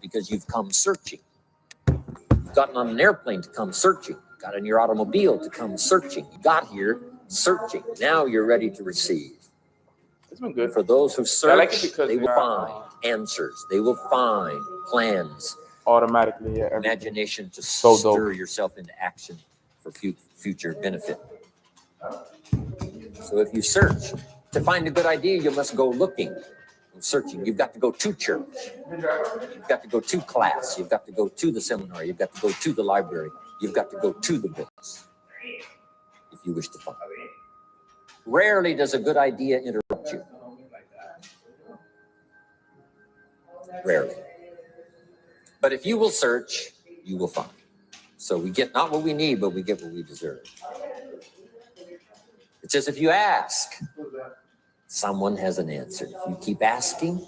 because you've come searching. You've gotten on an airplane to come searching. Got in your automobile to come searching. You got here searching. Now you're ready to receive. It's been good. For those who search, they will find answers. They will find plans. Automatically, yeah. Imagination to stir yourself into action for future benefit. So if you search to find a good idea, you must go looking and searching. You've got to go to church. You've got to go to class. You've got to go to the seminar. You've got to go to the library. You've got to go to the books if you wish to find. Rarely does a good idea interrupt you. Rarely. But if you will search, you will find. So we get not what we need, but we get what we deserve. It says if you ask, someone has an answer. If you keep asking,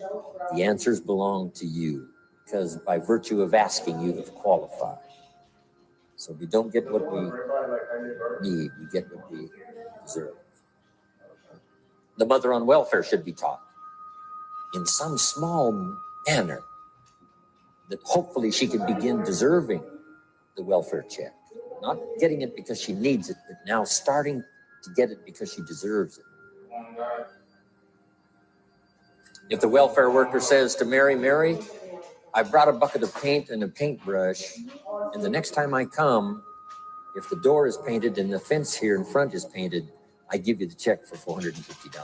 the answers belong to you, because by virtue of asking, you have qualified. So we don't get what we need, we get what we deserve. The mother on welfare should be taught in some small manner that hopefully she can begin deserving the welfare check. Not getting it because she needs it, but now starting to get it because she deserves it. If the welfare worker says to Mary, Mary, I brought a bucket of paint and a paintbrush, and the next time I come, if the door is painted and the fence here in front is painted, I give you the check for $450.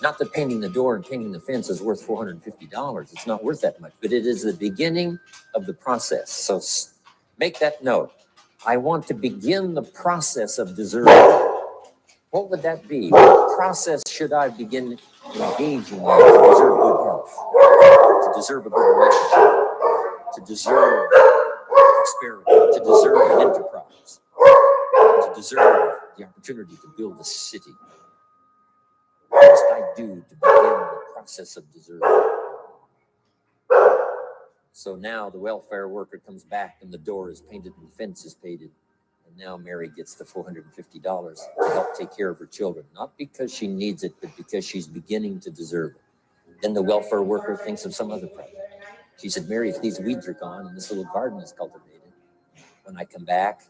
Not that painting the door and painting the fence is worth $450. It's not worth that much, but it is the beginning of the process. So make that note. I want to begin the process of deserving. What would that be? What process should I begin engaging in to deserve good health, to deserve a good relationship, to deserve prosperity, to deserve an enterprise, to deserve the opportunity to build a city? What must I do to begin the process of deserving? So now the welfare worker comes back and the door is painted and the fence is painted. And now Mary gets the $450 to help take care of her children. Not because she needs it, but because she's beginning to deserve it. Then the welfare worker thinks of some other problem. She said, Mary, if these weeds are gone and this little garden is cultivated, when I come back,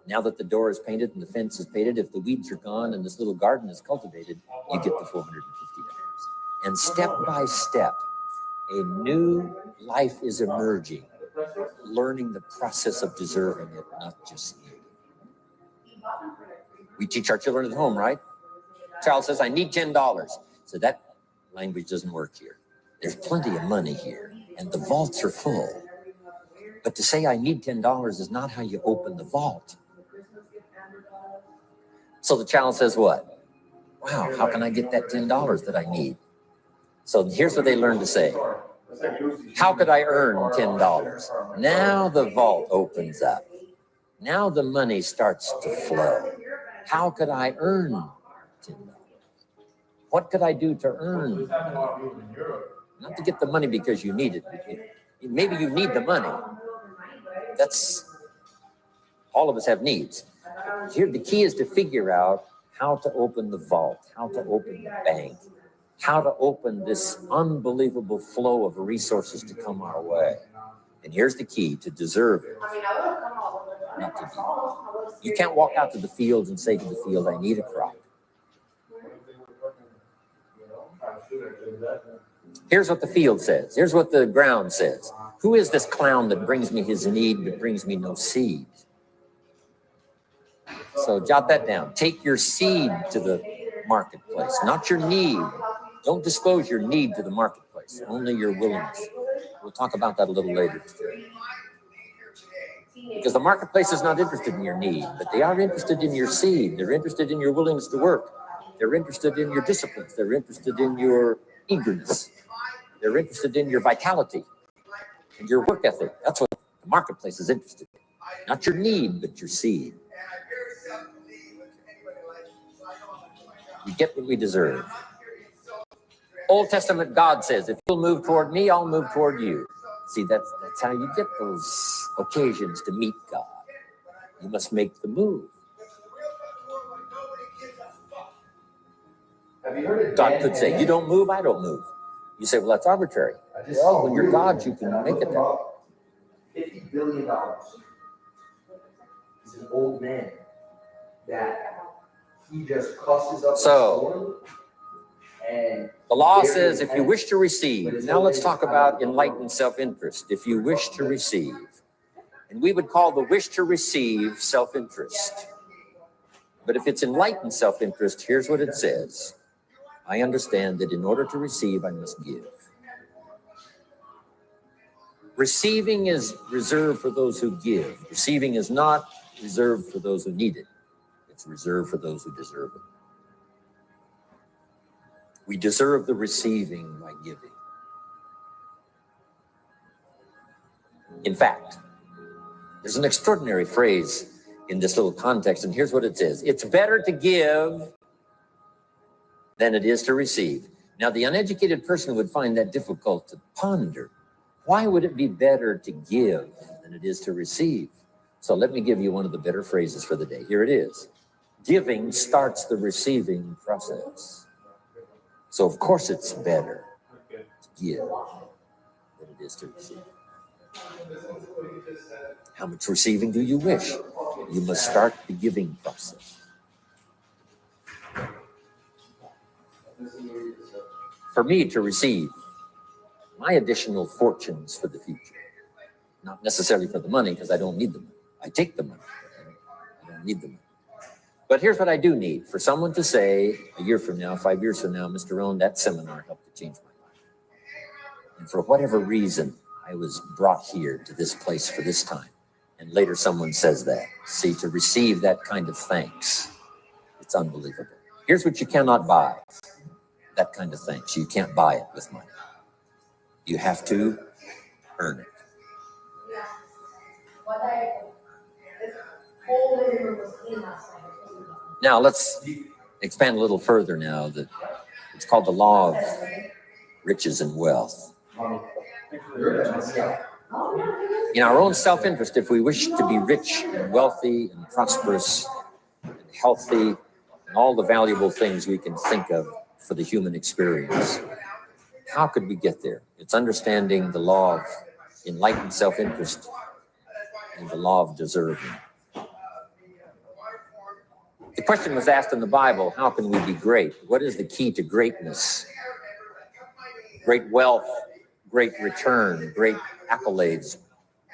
now that the door is painted and the fence is painted, if the weeds are gone and this little garden is cultivated, you get the $450. And step by step, a new life is emerging, learning the process of deserving it, not just needing it. We teach our children at home, right? Child says, I need $10. So that language doesn't work here. There's plenty of money here, and the vaults are full. But to say I need $10 is not how you open the vault. So the child says what? Wow, how can I get that $10 that I need? So here's what they learn to say. How could I earn $10? Now the vault opens up. Now the money starts to flow. How could I earn $10? What could I do to earn? Not to get the money because you need it. Maybe you need the money. That's, all of us have needs. Here, the key is to figure out how to open the vault, how to open the bank, how to open this unbelievable flow of resources to come our way. And here's the key: to deserve it, not to need it. You can't walk out to the field and say to the field, I need a crop. Here's what the field says. Here's what the ground says. Who is this clown that brings me his need but brings me no seed? So jot that down. Take your seed to the marketplace, not your need. Don't disclose your need to the marketplace, only your willingness. We'll talk about that a little later today. Because the marketplace is not interested in your need, but they are interested in your seed. They're interested in your willingness to work. They're interested in your disciplines. They're interested in your eagerness. They're interested in your vitality and your work ethic. That's what the marketplace is interested in. Not your need, but your seed. We get what we deserve. Old Testament God says, if you'll move toward me, I'll move toward you. See, that's how you get those occasions to meet God. You must make the move. God could say, you don't move, I don't move. You say, well, that's arbitrary. Well, when you're God, you can make it that. $50 billion. He's an old man that he just cusses up. So, the law says if you wish to receive, now let's talk about enlightened self-interest. If you wish to receive, and we would call the wish to receive self-interest. But if it's enlightened self-interest, here's what it says. I understand that in order to receive, I must give. Receiving is reserved for those who give. Receiving is not reserved for those who need it. It's reserved for those who deserve it. We deserve the receiving by giving. In fact, there's an extraordinary phrase in this little context, and here's what it says. It's better to give than it is to receive. Now, the uneducated person would find that difficult to ponder. Why would it be better to give than it is to receive? So let me give you one of the better phrases for the day. Here it is. Giving starts the receiving process. So of course it's better to give than it is to receive. How much receiving do you wish? You must start the giving process. For me to receive my additional fortunes for the future, not necessarily for the money, because I don't need the money. I take the money, I don't need the money. But here's what I do need. For someone to say a year from now, 5 years from now, Mr. Rohn, that seminar helped to change my life. And for whatever reason, I was brought here to this place for this time. And later someone says that. See, to receive that kind of thanks, it's unbelievable. Here's what you cannot buy. That kind of thanks. You can't buy it with money. You have to earn it. Now let's expand a little further now. It's called the law of riches and wealth. In our own self-interest, if we wish to be rich and wealthy and prosperous and healthy and all the valuable things we can think of for the human experience, how could we get there? It's understanding the law of enlightened self-interest and the law of deserving. The question was asked in the Bible, how can we be great? What is the key to greatness? Great wealth, great return, great accolades,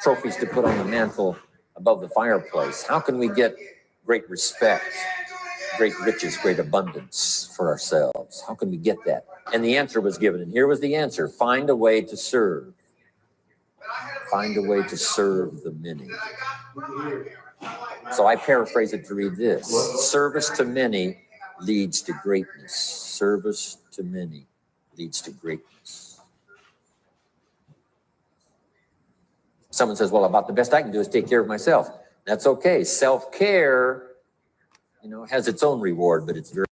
trophies to put on the mantle above the fireplace. How can we get great respect, great riches, great abundance for ourselves? How can we get that? And the answer was given, and here was the answer. Find a way to serve. Find a way to serve the many. So I paraphrase it to read this. Service to many leads to greatness. Service to many leads to greatness. Someone says, well, about the best I can do is take care of myself. That's okay. Self-care, has its own reward, but it's very...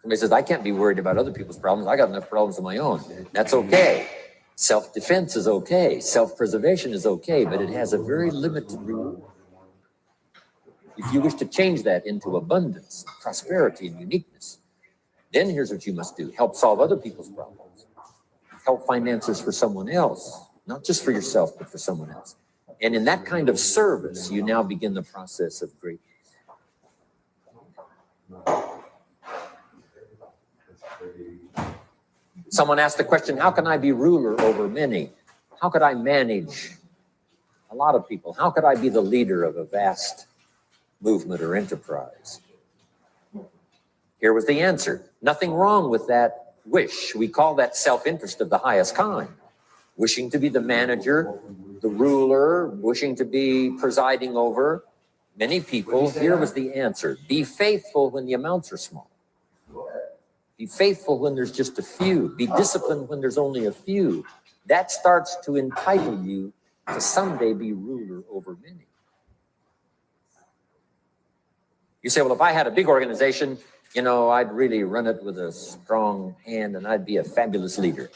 Somebody says, I can't be worried about other people's problems. I got enough problems of my own. That's okay. Self-defense is okay. Self-preservation is okay, but it has a very limited reward. If you wish to change that into abundance, prosperity, and uniqueness, then here's what you must do. Help solve other people's problems. Help find answers for someone else, not just for yourself, but for someone else. And in that kind of service, you now begin the process of greatness. Someone asked the question, how can I be ruler over many? How could I manage a lot of people? How could I be the leader of a vast movement or enterprise? Here was the answer. Nothing wrong with that wish. We call that self-interest of the highest kind. Wishing to be the manager, the ruler, wishing to be presiding over many people. Here was the answer. Be faithful when the amounts are small. Be faithful when there's just a few. Be disciplined when there's only a few. That starts to entitle you to someday be ruler over many. You say, well, if I had a big organization, I'd really run it with a strong hand and I'd be a fabulous leader.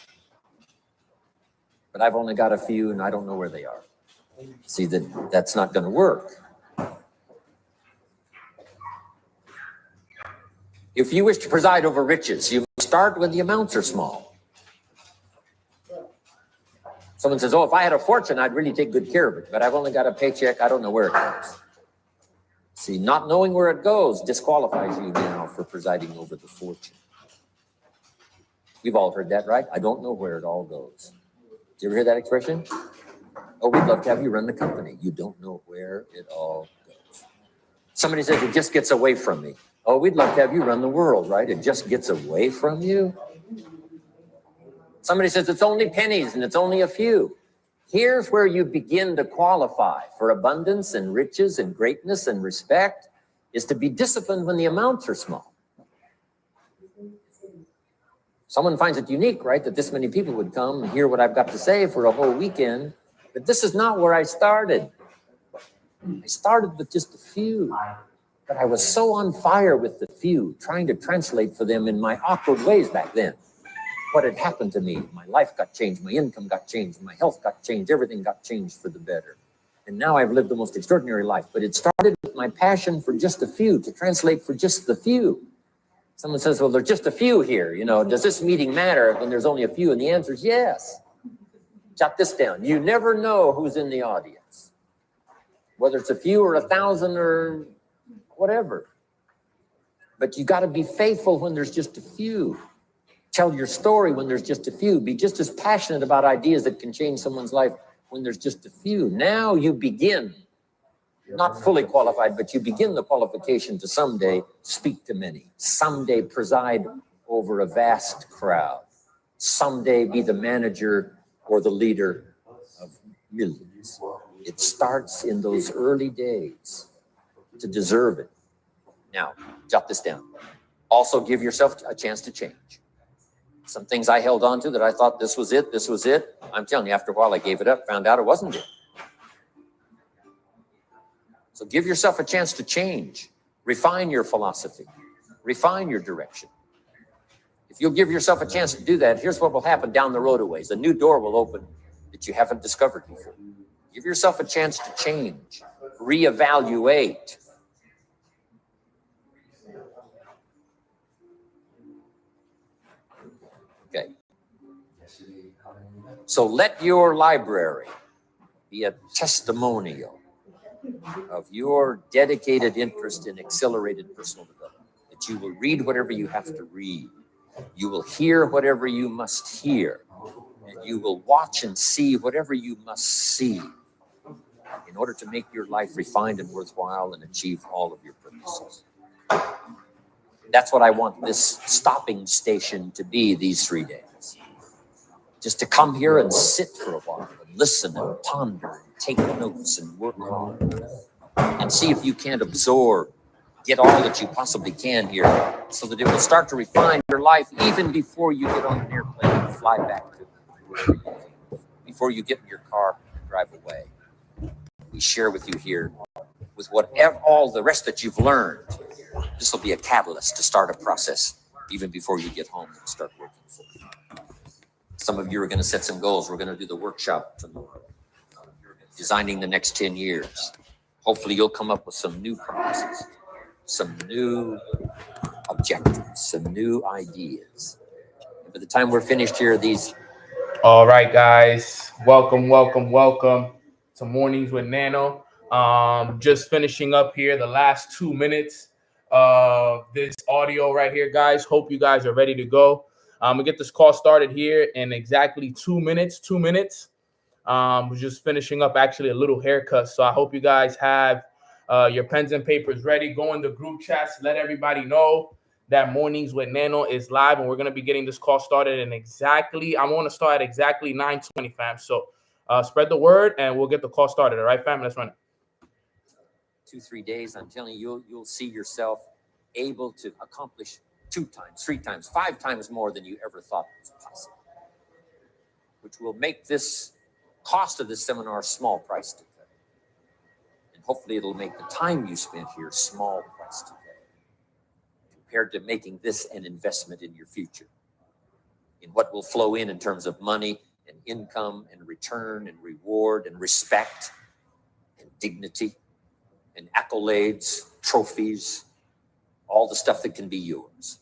But I've only got a few and I don't know where they are. See, that's not going to work. If you wish to preside over riches, you start when the amounts are small. Someone says, oh, if I had a fortune, I'd really take good care of it, but I've only got a paycheck. I don't know where it goes. See, not knowing where it goes disqualifies you now for presiding over the fortune. We've all heard that, right? I don't know where it all goes. Did you ever hear that expression? Oh, we'd love to have you run the company. You don't know where it all goes. Somebody says it just gets away from me. Oh, we'd love to have you run the world, right? It just gets away from you. Somebody says it's only pennies and it's only a few. Here's where you begin to qualify for abundance and riches and greatness and respect, is to be disciplined when the amounts are small. Someone finds it unique, right, that this many people would come and hear what I've got to say for a whole weekend. But this is not where I started. I started with just a few. But I was so on fire with the few, trying to translate for them in my awkward ways back then what had happened to me. My life got changed, my income got changed, my health got changed, everything got changed for the better. And now I've lived the most extraordinary life. But it started with my passion for just a few, to translate for just the few. Someone says, well, there's just a few here. You know, does this meeting matter when there's only a few? And the answer is yes. Jot this down. You never know who's in the audience, whether it's a few or 1,000 or whatever. But you got to be faithful when there's just a few. Tell your story when there's just a few. Be just as passionate about ideas that can change someone's life when there's just a few. Now you begin, not fully qualified, but you begin the qualification to someday speak to many, someday preside over a vast crowd, someday be the manager or the leader of millions. It starts in those early days to deserve it. Now, jot this down. Also give yourself a chance to change. Some things I held on to that I thought this was it, this was it. I'm telling you, after a while I gave it up, found out it wasn't it. So give yourself a chance to change. Refine your philosophy. Refine your direction. If you'll give yourself a chance to do that, here's what will happen down the road a ways. A new door will open that you haven't discovered before. Give yourself a chance to change. Reevaluate. Okay. So let your library be a testimonial of your dedicated interest in accelerated personal development. That you will read whatever you have to read. You will hear whatever you must hear. And you will watch and see whatever you must see in order to make your life refined and worthwhile and achieve all of your purposes. That's what I want this stopping station to be these 3 days. Just to come here and sit for a while and listen and ponder and take notes and work hard and see if you can't absorb, get all that you possibly can here so that it will start to refine your life even before you get on an airplane and fly back to before you get in your car and drive away. We share with you here with whatever, all the rest that you've learned. This will be a catalyst to start a process even before you get home and start working for it. Some of you are going to set some goals. We're going to do the workshop tomorrow, designing the next 10 years. Hopefully you'll come up with some new promises, some new objectives, some new ideas. And by the time we're finished here, these... All right, guys. Welcome to Mornings with Nano. Just finishing up here the last 2 minutes of this audio right here, guys. Hope you guys are ready to go. We'll get this call started here in exactly 2 minutes. 2 minutes. We're just finishing up actually a little haircut. So I hope you guys have your pens and papers ready. Go in the group chats. Let everybody know that Mornings with Nano is live, and we're going to be getting this call started in exactly, I want to start at exactly 9:20, fam. So spread the word, and we'll get the call started. All right, fam? Let's run it. 2-3 days, I'm telling you, you'll see yourself able to accomplish 2 times, 3 times, 5 times more than you ever thought was possible, which will make this cost of this seminar a small price to pay. And hopefully it'll make the time you spent here small price to pay compared to making this an investment in your future, in what will flow in terms of money and income and return and reward and respect and dignity and accolades, trophies, all the stuff that can be yours.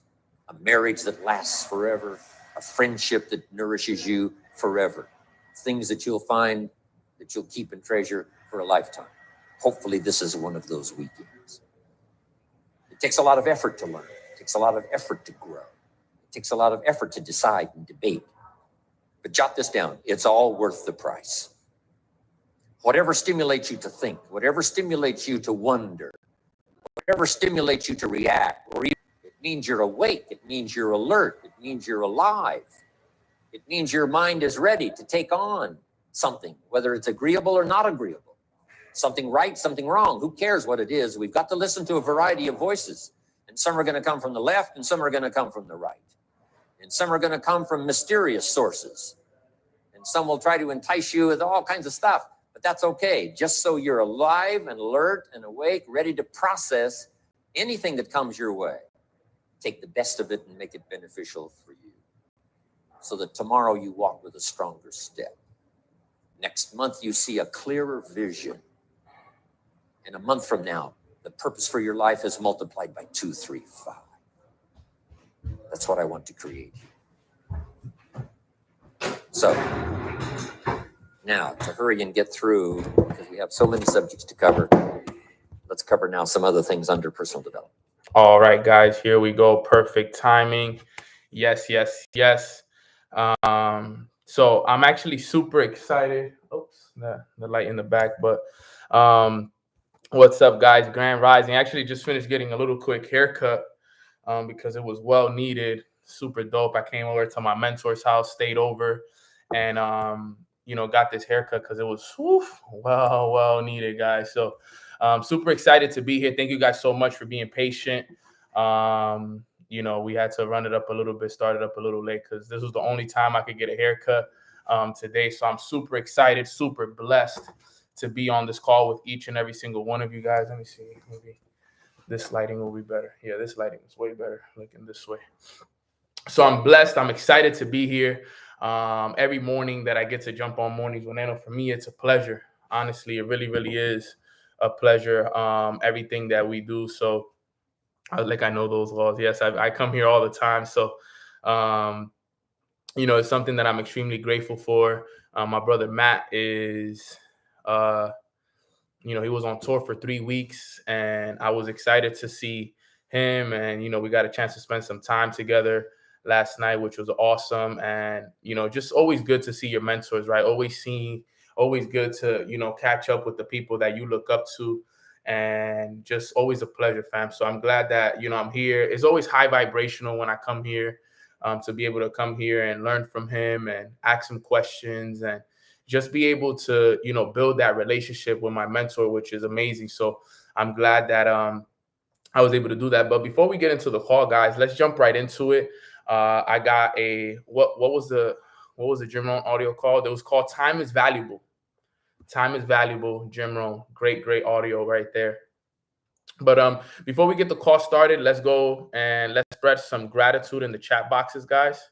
a marriage that lasts forever, a friendship that nourishes you forever, things that you'll find that you'll keep and treasure for a lifetime. Hopefully, this is one of those weekends. It takes a lot of effort to learn. It takes a lot of effort to grow. It takes a lot of effort to decide and debate. But jot this down. It's all worth the price. Whatever stimulates you to think, whatever stimulates you to wonder, whatever stimulates you to react, or even, it means you're awake. It means you're alert. It means you're alive. It means your mind is ready to take on something, whether it's agreeable or not agreeable. Something right, something wrong. Who cares what it is? We've got to listen to a variety of voices. And some are going to come from the left and some are going to come from the right. And some are going to come from mysterious sources. And some will try to entice you with all kinds of stuff. But that's okay. Just so you're alive and alert and awake, ready to process anything that comes your way. Take the best of it and make it beneficial for you, so that tomorrow you walk with a stronger step. Next month, you see a clearer vision. And a month from now, the purpose for your life is multiplied by 2, 3, 5. That's what I want to create. So now to hurry and get through, because we have so many subjects to cover, let's cover now some other things under personal development. All right, guys, here we go. Perfect timing. Yes, yes, yes. So I'm actually super excited. Oops, the light in the back. But what's up, guys? Grand Rising. Actually just finished getting a little quick haircut because it was well needed. Super dope. I came over to my mentor's house, stayed over, and got this haircut because it was well needed, guys. So super excited to be here. Thank you guys so much for being patient. We had to run it up a little bit, started up a little late because this was the only time I could get a haircut today. So I'm super excited, super blessed to be on this call with each and every single one of you guys. Let me see. Maybe this lighting will be better. Yeah, this lighting is way better looking this way. So I'm blessed. I'm excited to be here. Every morning that I get to jump on Mornings with Nano, for me, it's a pleasure. Honestly, it really, really is a pleasure. Everything that we do. So I know those laws. Yes, I come here all the time. So, it's something that I'm extremely grateful for. My brother Matt is, he was on tour for 3 weeks, and I was excited to see him. And, we got a chance to spend some time together last night, which was awesome. And, just always good to see your mentors, right? Always good to, catch up with the people that you look up to, and just always a pleasure, fam. So I'm glad that, I'm here. It's always high vibrational when I come here, to be able to come here and learn from him and ask him questions and just be able to, build that relationship with my mentor, which is amazing. So I'm glad that I was able to do that. But before we get into the call, guys, let's jump right into it. I got what was the Jim Rohn audio called? It was called Time is Valuable. Time is Valuable, Jim Rohn. Great audio right there. But before we get the call started, let's go and let's spread some gratitude in the chat boxes, guys.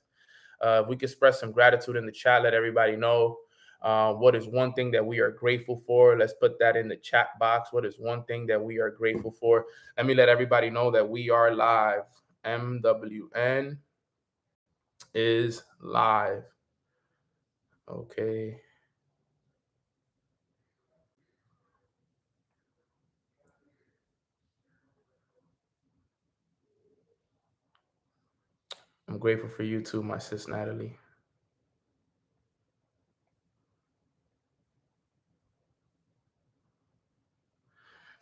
We can spread some gratitude in the chat, let everybody know what is one thing that we are grateful for. Let's put that in the chat box. What is one thing that we are grateful for? Let me let everybody know that we are live. MWN is live. Okay. I'm grateful for you too, my sis Natalie.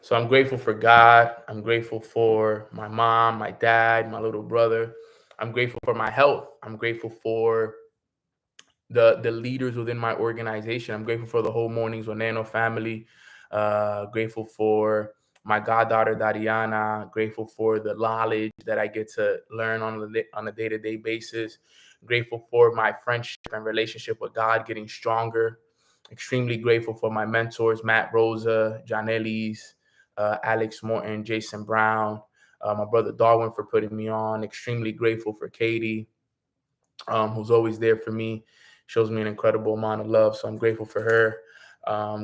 So I'm grateful for God. I'm grateful for my mom, my dad, my little brother. I'm grateful for my health. I'm grateful for the leaders within my organization. I'm grateful for the whole Mornings with Nano family. Grateful for my goddaughter, Dariana. Grateful for the knowledge that I get to learn on a day-to-day basis. Grateful for my friendship and relationship with God getting stronger. Extremely grateful for my mentors, Matt Rosa, John Ellis, Alex Morton, Jason Brown, my brother Darwin for putting me on. Extremely grateful for Katie, who's always there for me, shows me an incredible amount of love. So I'm grateful for her.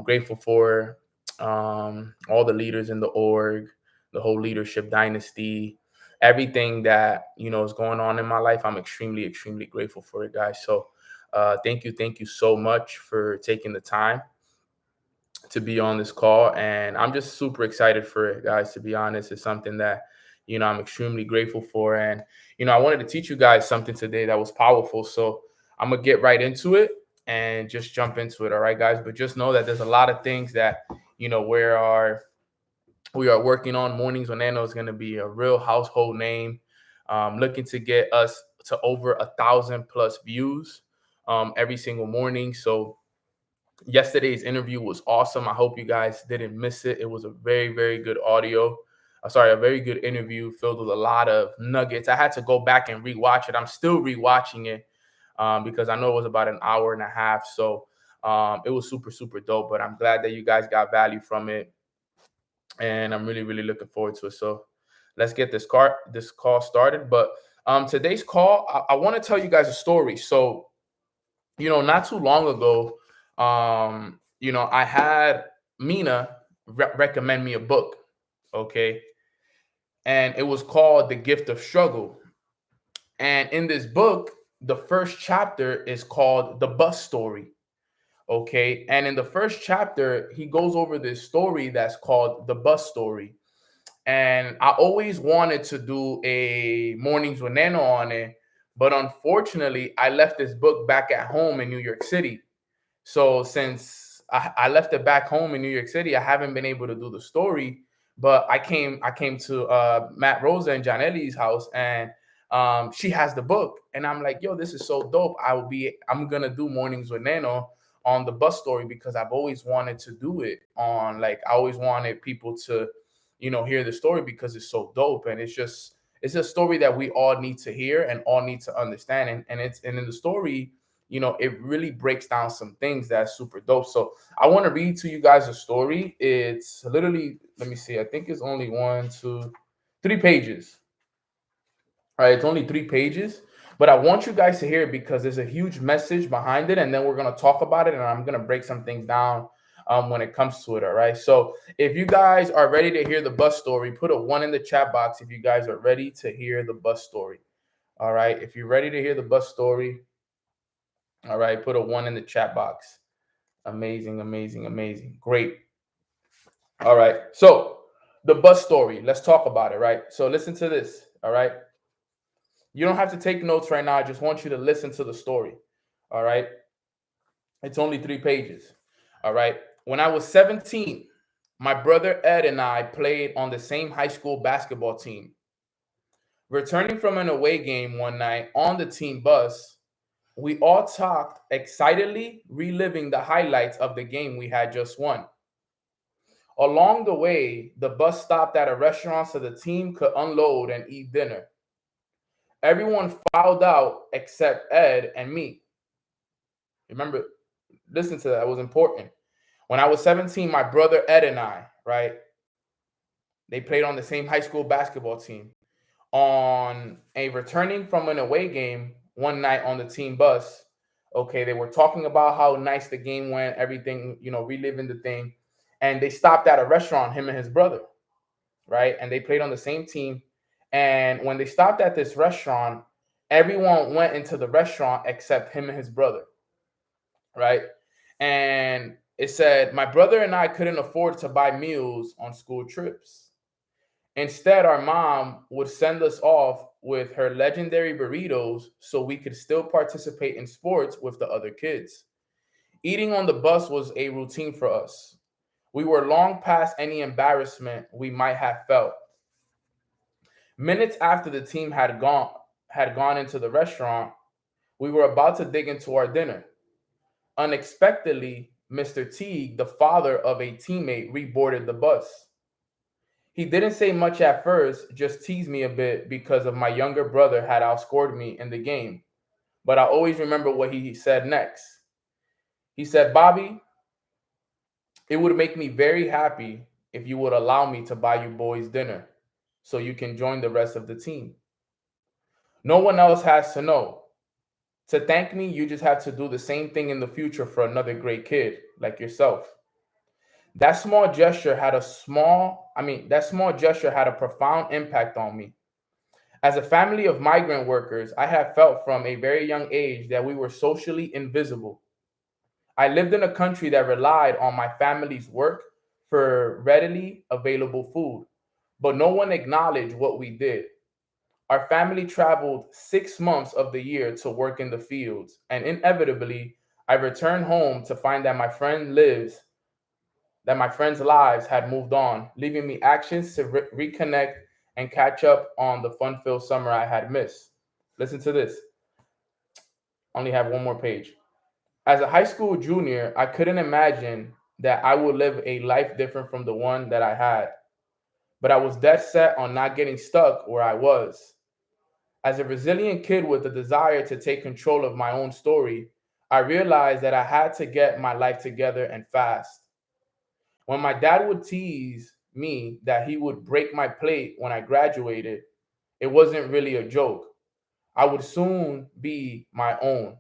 Grateful for all the leaders in the org, the whole leadership dynasty. everything that, is going on in my life. I'm extremely, extremely grateful for it, guys. So thank you so much for taking the time to be on this call. And I'm just super excited for it, guys. To be honest, it's something that, I'm extremely grateful for. And, I wanted to teach you guys something today that was powerful. So I'm going to get right into it and just jump into it. All right, guys. But just know that there's a lot of things that, we are working on. Mornings with Nano is going to be a real household name. Looking to get us to over 1,000+ views every single morning. So yesterday's interview was awesome. I hope you guys didn't miss it. It was a very, very good a very good interview filled with a lot of nuggets. I had to go back and rewatch it. I'm still rewatching it because I know it was about an hour and a half. So it was super, super dope. But I'm glad that you guys got value from it. And I'm really, really looking forward to it. So let's get this call started. But today's call, I want to tell you guys a story. So, not too long ago, I had Mina recommend me a book, okay? And it was called The Gift of Struggle. And in this book, the first chapter is called The Bus Story, okay? And in the first chapter, he goes over this story that's called The Bus Story. And I always wanted to do a Mornings with Nano on it, but unfortunately, I left this book back at home in New York City. So since I left it back home in New York City, I haven't been able to do the story. But I came to Matt Rosa and John Ellie's house, and she has the book, and I'm like, yo, this is so dope. I'm gonna do Mornings with Nano on The Bus Story because I've always wanted to do it on, like, I always wanted people to, hear the story because it's so dope, and it's a story that we all need to hear and all need to understand, and in the story, it really breaks down some things that's super dope. So I want to read to you guys a story. It's literally, let me see, I think it's only 3 pages. All right, it's only 3 pages, but I want you guys to hear it because there's a huge message behind it, and then we're going to talk about it, and I'm going to break some things down when it comes to it, all right? So if you guys are ready to hear the bus story, put a 1 in the chat box if you guys are ready to hear the bus story, all right? If you're ready to hear the bus story, all right, put a 1 in the chat box. Amazing, amazing, amazing. Great. All right, so the bus story, let's talk about it, right? So listen to this, all right? You don't have to take notes right now. I just want you to listen to the story, all right? It's only 3 pages, all right? When I was 17, my brother Ed and I played on the same high school basketball team. Returning from an away game one night on the team bus, we all talked excitedly, reliving the highlights of the game we had just won. Along the way, the bus stopped at a restaurant so the team could unload and eat dinner. Everyone filed out except Ed and me. Remember, listen to that. It was important. When I was 17, my brother Ed and I, right, they played on the same high school basketball team. On a returning from an away game one night on the team bus, okay, they were talking about how nice the game went, everything, reliving the thing. And they stopped at a restaurant, him and his brother, right? And they played on the same team. And when they stopped at this restaurant, everyone went into the restaurant except him and his brother, right? And it said, my brother and I couldn't afford to buy meals on school trips. Instead, our mom would send us off with her legendary burritos so we could still participate in sports with the other kids. Eating on the bus was a routine for us. We were long past any embarrassment we might have felt. Minutes after the team had gone into the restaurant, we were about to dig into our dinner. Unexpectedly, Mr. Teague, the father of a teammate, reboarded the bus. He didn't say much at first, just teased me a bit because of my younger brother had outscored me in the game. But I always remember what he said next. He said, Bobby, it would make me very happy if you would allow me to buy you boys dinner so you can join the rest of the team. No one else has to know. To thank me, you just have to do the same thing in the future for another great kid like yourself. That small gesture had a profound impact on me. As a family of migrant workers, I have felt from a very young age that we were socially invisible. I lived in a country that relied on my family's work for readily available food, but no one acknowledged what we did. Our family traveled 6 months of the year to work in the fields, and inevitably, I returned home to find that my friends' lives had moved on, leaving me anxious to reconnect and catch up on the fun-filled summer I had missed. Listen to this. Only have one more page. As a high school junior, I couldn't imagine that I would live a life different from the one that I had, but I was dead set on not getting stuck where I was. As a resilient kid with a desire to take control of my own story, I realized that I had to get my life together and fast. When my dad would tease me that he would break my plate when I graduated, it wasn't really a joke. I would soon be my own.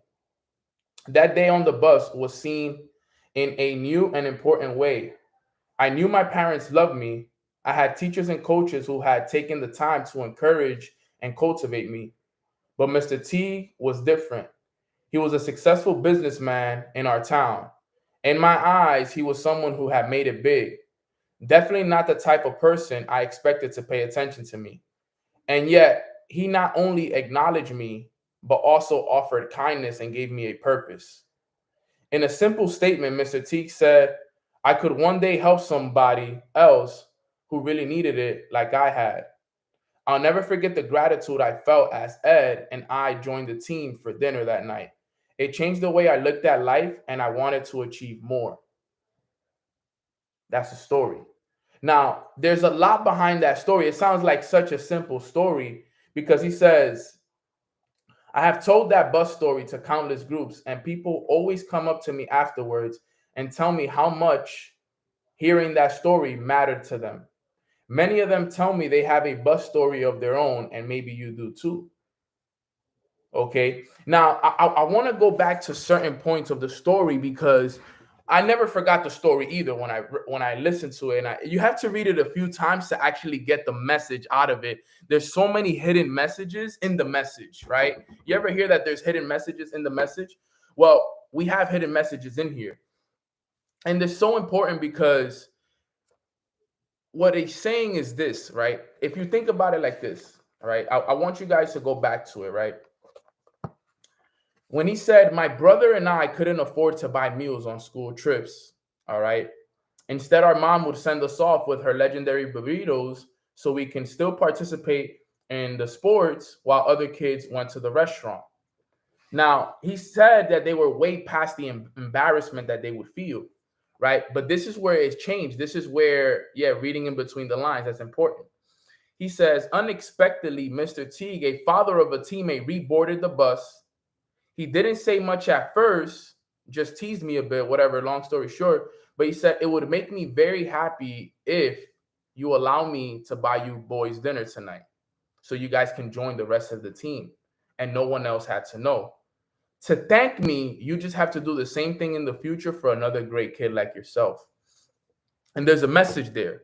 That day on the bus was seen in a new and important way. I knew my parents loved me. I had teachers and coaches who had taken the time to encourage and cultivate me. But Mr. T was different. He was a successful businessman in our town. In my eyes, he was someone who had made it big. Definitely not the type of person I expected to pay attention to me. And yet, he not only acknowledged me, but also offered kindness and gave me a purpose. In a simple statement, Mr. Teague said, I could one day help somebody else who really needed it like I had. I'll never forget the gratitude I felt as Ed and I joined the team for dinner that night. It changed the way I looked at life, and I wanted to achieve more. That's the story. Now, there's a lot behind that story. It sounds like such a simple story because he says, I have told that bus story to countless groups, and people always come up to me afterwards and tell me how much hearing that story mattered to them. Many of them tell me they have a bus story of their own, and maybe you do too. Okay. Now, I want to go back to certain points of the story because I never forgot the story either when I listened to it. And you have to read it a few times to actually get the message out of it. There's so many hidden messages in the message, right? You ever hear that there's hidden messages in the message? Well, we have hidden messages in here. And it's so important because what he's saying is this, right? If you think about it like this, right? I want you guys to go back to it, right? When he said, my brother and I couldn't afford to buy meals on school trips, all right? Instead, our mom would send us off with her legendary burritos so we can still participate in the sports while other kids went to the restaurant. Now, he said that they were way past the embarrassment that they would feel, right? But this is where it's changed. This is where, reading in between the lines, that's important. He says, unexpectedly, Mr. Teague, a father of a teammate, reboarded the bus. He didn't say much at first, just teased me a bit, whatever, long story short. But he said, it would make me very happy if you allow me to buy you boys dinner tonight so you guys can join the rest of the team. And no one else had to know. To thank me, you just have to do the same thing in the future for another great kid like yourself. And there's a message there.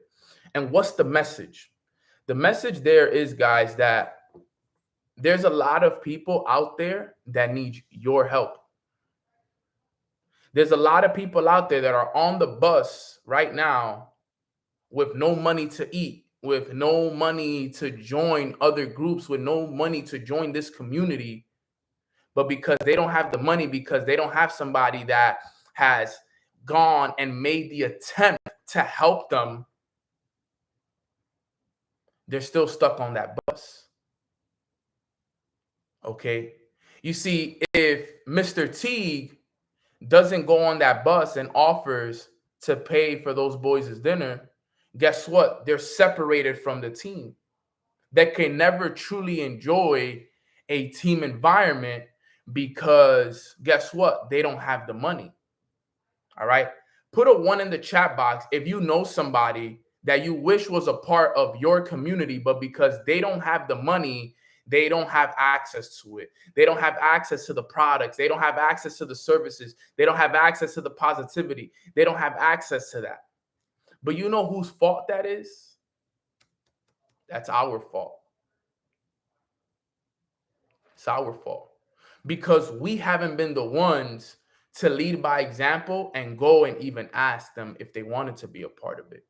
And what's the message? The message there is, guys, that there's a lot of people out there that need your help. There's a lot of people out there that are on the bus right now with no money to eat, with no money to join other groups, with no money to join this community. But because they don't have the money, because they don't have somebody that has gone and made the attempt to help them, they're still stuck on that bus. Okay. You see, if Mr. Teague doesn't go on that bus and offers to pay for those boys' dinner, guess what? They're separated from the team. They can never truly enjoy a team environment because guess what? They don't have the money. All right. Put a 1 in the chat box if you know somebody that you wish was a part of your community, but because they don't have the money, they don't have access to it. They don't have access to the products. They don't have access to the services. They don't have access to the positivity. They don't have access to that. But you know whose fault that is? That's our fault. It's our fault because we haven't been the ones to lead by example and go and even ask them if they wanted to be a part of it.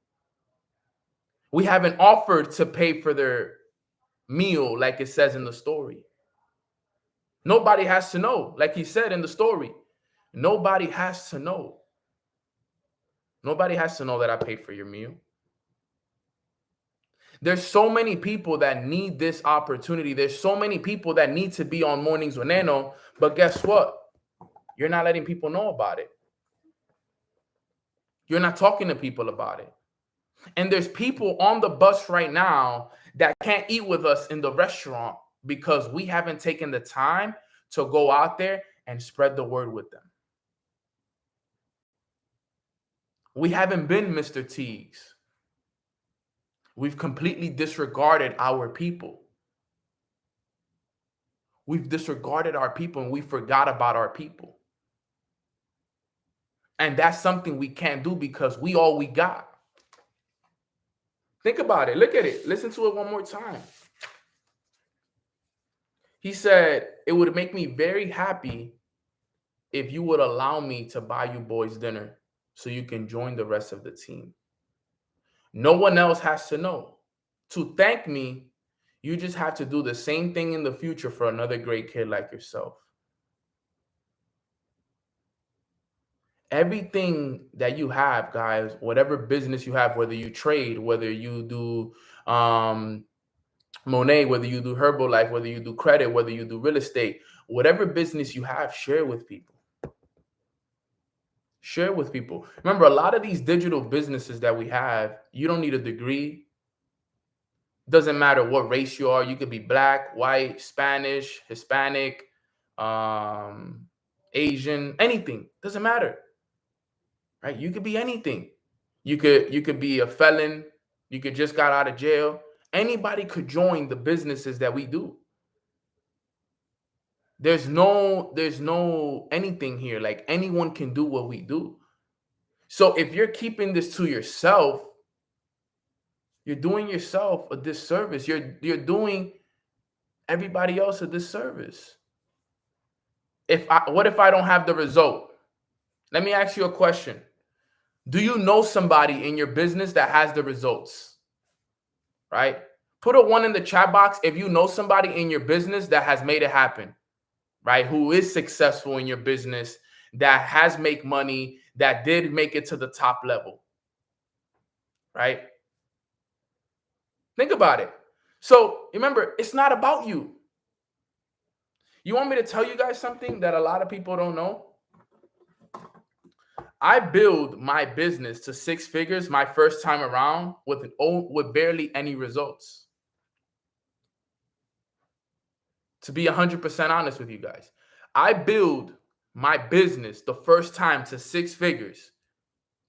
We haven't offered to pay for their meal like it says in the story. Nobody has to know, like he said in the story. Nobody has to know. Nobody has to know that I paid for your meal. There's so many people that need this opportunity. There's so many people that need to be on Mornings with Nano, but guess what? You're not letting people know about it. You're not talking to people about it. And there's people on the bus right now that can't eat with us in the restaurant because we haven't taken the time to go out there and spread the word with them. We haven't been Mr. Teagues. We've completely disregarded our people. We've disregarded our people and we forgot about our people. And that's something we can't do because we all we got. Think about it. Look at it. Listen to it one more time. He said, it would make me very happy if you would allow me to buy you boys dinner so you can join the rest of the team. No one else has to know. To thank me, you just have to do the same thing in the future for another great kid like yourself. Everything that you have, guys, whatever business you have, whether you trade, whether you do Monet, whether you do Herbalife, whether you do credit, whether you do real estate, whatever business you have, share with people. Share with people. Remember, a lot of these digital businesses that we have, you don't need a degree. Doesn't matter what race you are. You could be black, white, Spanish, Hispanic, Asian, anything. Doesn't matter. Right? You could be anything. You could be a felon. You could just got out of jail. Anybody could join the businesses that we do. There's no anything here. Like anyone can do what we do. So if you're keeping this to yourself, you're doing yourself a disservice. You're doing everybody else a disservice. What if I don't have the result? Let me ask you a question. Do you know somebody in your business that has the results? Right? Put a 1 in the chat box if you know somebody in your business that has made it happen. Right? Who is successful in your business, that has made money, that did make it to the top level. Right? Think about it. So remember, it's not about you. You want me to tell you guys something that a lot of people don't know? I built my business to 6 figures my first time around with barely any results. To be 100% honest with you guys, I built my business the first time to 6 figures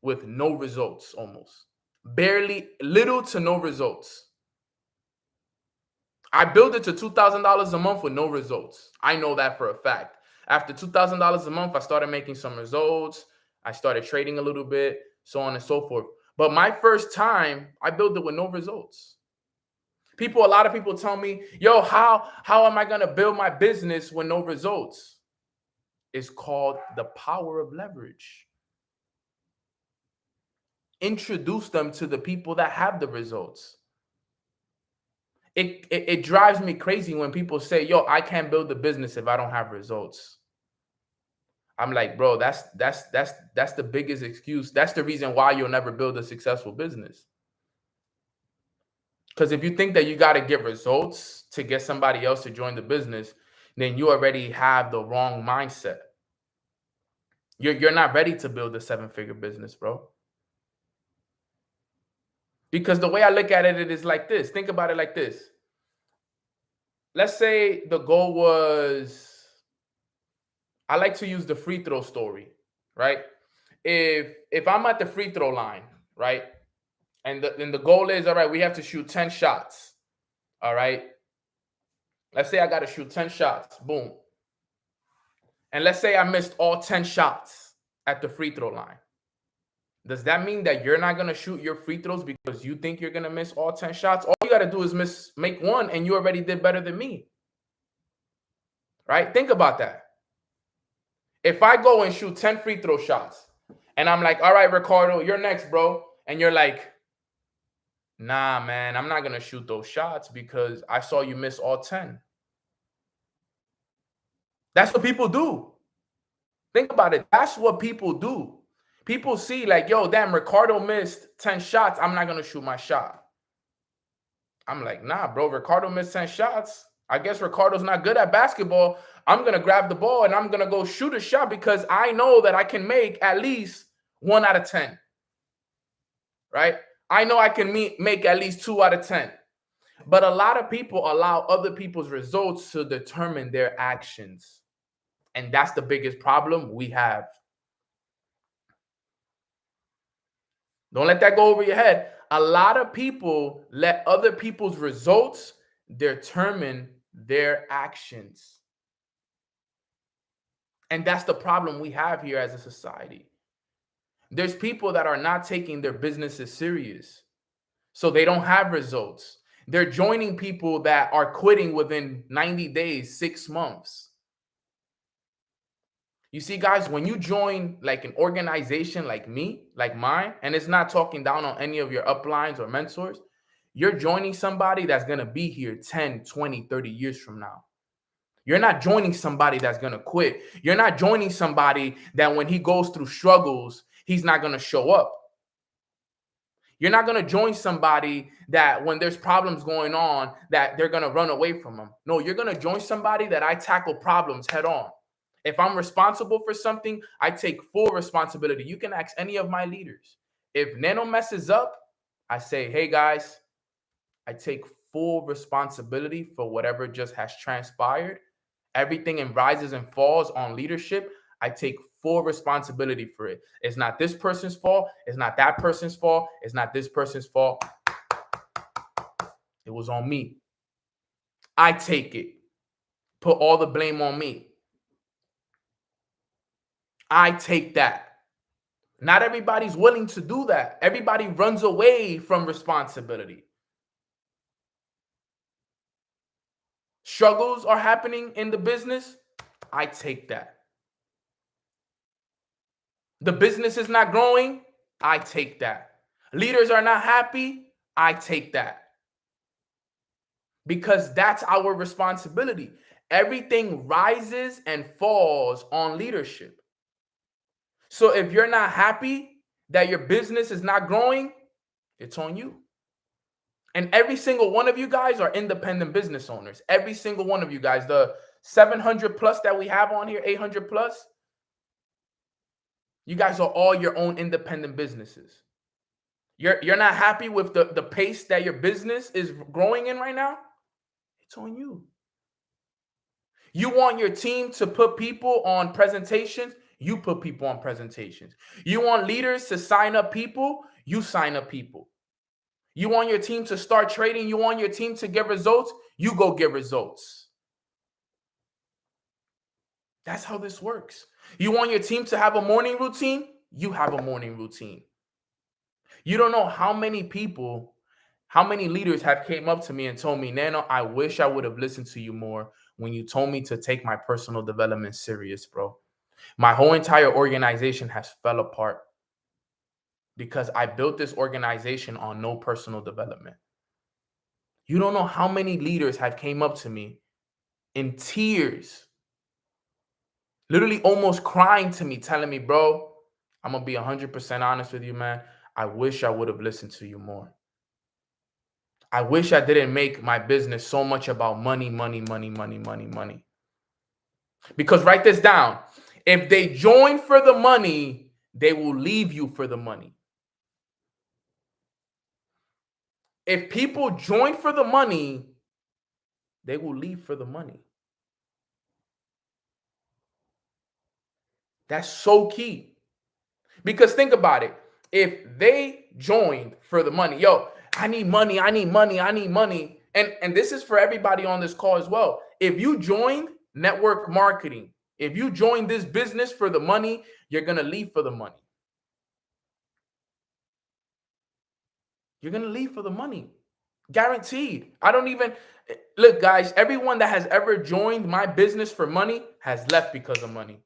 with no results, almost. Barely, little to no results. I built it to $2,000 a month with no results. I know that for a fact. After $2,000 a month, I started making some results. I started trading a little bit, so on and so forth. But my first time, I built it with no results. A lot of people tell me, yo, how am I going to build my business with no results? It's called the power of leverage. Introduce them to the people that have the results. It drives me crazy when people say, yo, I can't build a business if I don't have results. I'm like, bro, that's the biggest excuse. That's the reason why you'll never build a successful business. Because if you think that you got to get results to get somebody else to join the business, then you already have the wrong mindset. You're not ready to build a 7-figure business, bro. Because the way I look at it is like this. Think about it like this. Let's say the goal was, I like to use the free throw story, right? If I'm at the free throw line, right? And the goal is, all right, we have to shoot 10 shots. All right. Let's say I got to shoot 10 shots. Boom. And let's say I missed all 10 shots at the free throw line. Does that mean that you're not going to shoot your free throws because you think you're going to miss all 10 shots? All you got to do is make one, and you already did better than me. right? Think about that. If I go and shoot 10 free throw shots and I'm like, all right, Ricardo, you're next, bro. And you're like, nah, man, I'm not going to shoot those shots because I saw you miss all 10. That's what people do. Think about it. That's what people do. People see like, yo, damn, Ricardo missed 10 shots. I'm not going to shoot my shot. I'm like, nah, bro, Ricardo missed 10 shots. I guess Ricardo's not good at basketball. I'm going to grab the ball and I'm going to go shoot a shot because I know that I can make at least 1 out of 10. Right? I know I can make at least 2 out of 10. But a lot of people allow other people's results to determine their actions. And that's the biggest problem we have. Don't let that go over your head. A lot of people let other people's results determine their actions. And that's the problem we have here as a society. There's people that are not taking their businesses serious. So they don't have results. They're joining people that are quitting within 90 days, 6 months. You see, guys, when you join like an organization like me, like mine, and it's not talking down on any of your uplines or mentors, you're joining somebody that's going to be here 10, 20, 30 years from now. You're not joining somebody that's going to quit. You're not joining somebody that when he goes through struggles, he's not going to show up. You're not going to join somebody that when there's problems going on, that they're going to run away from them. No, you're going to join somebody that I tackle problems head on. If I'm responsible for something, I take full responsibility. You can ask any of my leaders. If Nano messes up, I say, hey, guys, I take full responsibility for whatever just has transpired. Everything in rises and falls on leadership, I take full responsibility for it. It's not this person's fault. It's not that person's fault. It's not this person's fault. It was on me. I take it. Put all the blame on me. I take that. Not everybody's willing to do that. Everybody runs away from responsibility. Struggles are happening in the business. I take that. The business is not growing. I take that. Leaders are not happy. I take that. Because that's our responsibility. Everything rises and falls on leadership. So if you're not happy that your business is not growing, it's on you. And every single one of you guys are independent business owners. Every single one of you guys, the 700 plus that we have on here, 800 plus, you guys are all your own independent businesses. You're not happy with the pace that your business is growing in right now? It's on you. You want your team to put people on presentations? You put people on presentations. You want leaders to sign up people? You sign up people. You want your team to start trading? You want your team to get results? You go get results. That's how this works. You want your team to have a morning routine? You have a morning routine. You don't know how many people, how many leaders have came up to me and told me, Nano, I wish I would have listened to you more when you told me to take my personal development serious, bro. My whole entire organization has fell apart because I built this organization on no personal development. You don't know how many leaders have came up to me in tears, literally almost crying to me, telling me, bro, I'm going to be 100% honest with you, man. I wish I would have listened to you more. I wish I didn't make my business so much about money, money, money, money, money, money. Because write this down. If they join for the money, they will leave you for the money. If people join for the money, they will leave for the money. That's so key. Because think about it. If they joined for the money, yo, I need money, I need money, I need money. And this is for everybody on this call as well. If you joined network marketing, if you join this business for the money, you're going to leave for the money. You're going to leave for the money. Guaranteed. I don't even look, guys. Everyone that has ever joined my business for money has left because of money.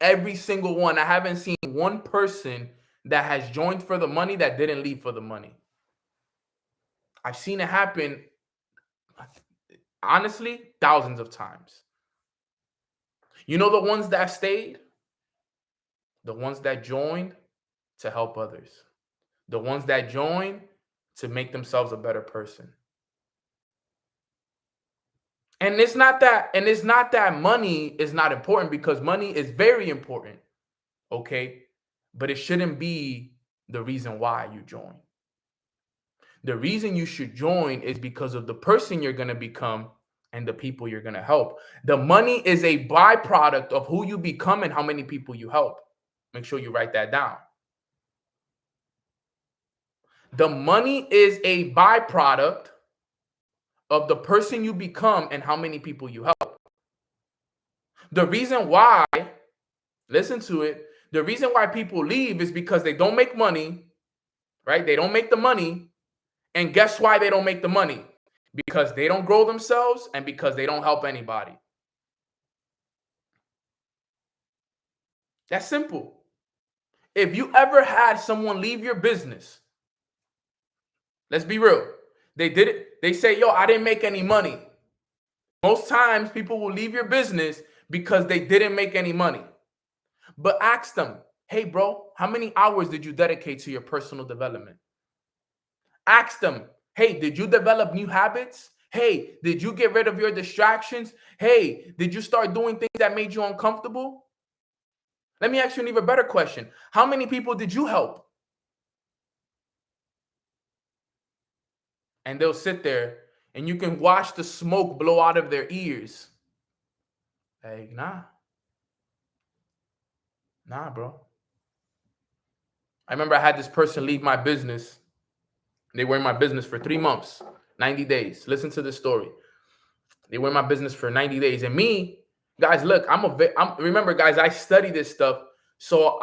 Every single one. I haven't seen one person that has joined for the money that didn't leave for the money. I've seen it happen, honestly, thousands of times. You know the ones that stayed? The ones that joined to help others. The ones that joined to make themselves a better person. And it's not that money is not important, because money is very important. Okay? But it shouldn't be the reason why you join. The reason you should join is because of the person you're going to become and the people you're going to help. The money is a byproduct of who you become and how many people you help. Make sure you write that down. The money is a byproduct of the person you become and how many people you help. The reason why, listen to it, the reason why people leave is because they don't make money, right? They don't make the money. And guess why they don't make the money? Because they don't grow themselves and because they don't help anybody. That's simple. If you ever had someone leave your business, let's be real. They did it. They say, yo, I didn't make any money. Most times people will leave your business because they didn't make any money. But ask them, hey, bro, how many hours did you dedicate to your personal development? Ask them, hey, did you develop new habits? Hey, did you get rid of your distractions? Hey, did you start doing things that made you uncomfortable? Let me ask you an even better question. How many people did you help? And they'll sit there and you can watch the smoke blow out of their ears. Like, nah, bro. I remember I had this person leave my business. They were in my business for 3 months, 90 days. Listen to this story. They were in my business for 90 days. And me, guys, look, remember, guys, I study this stuff. So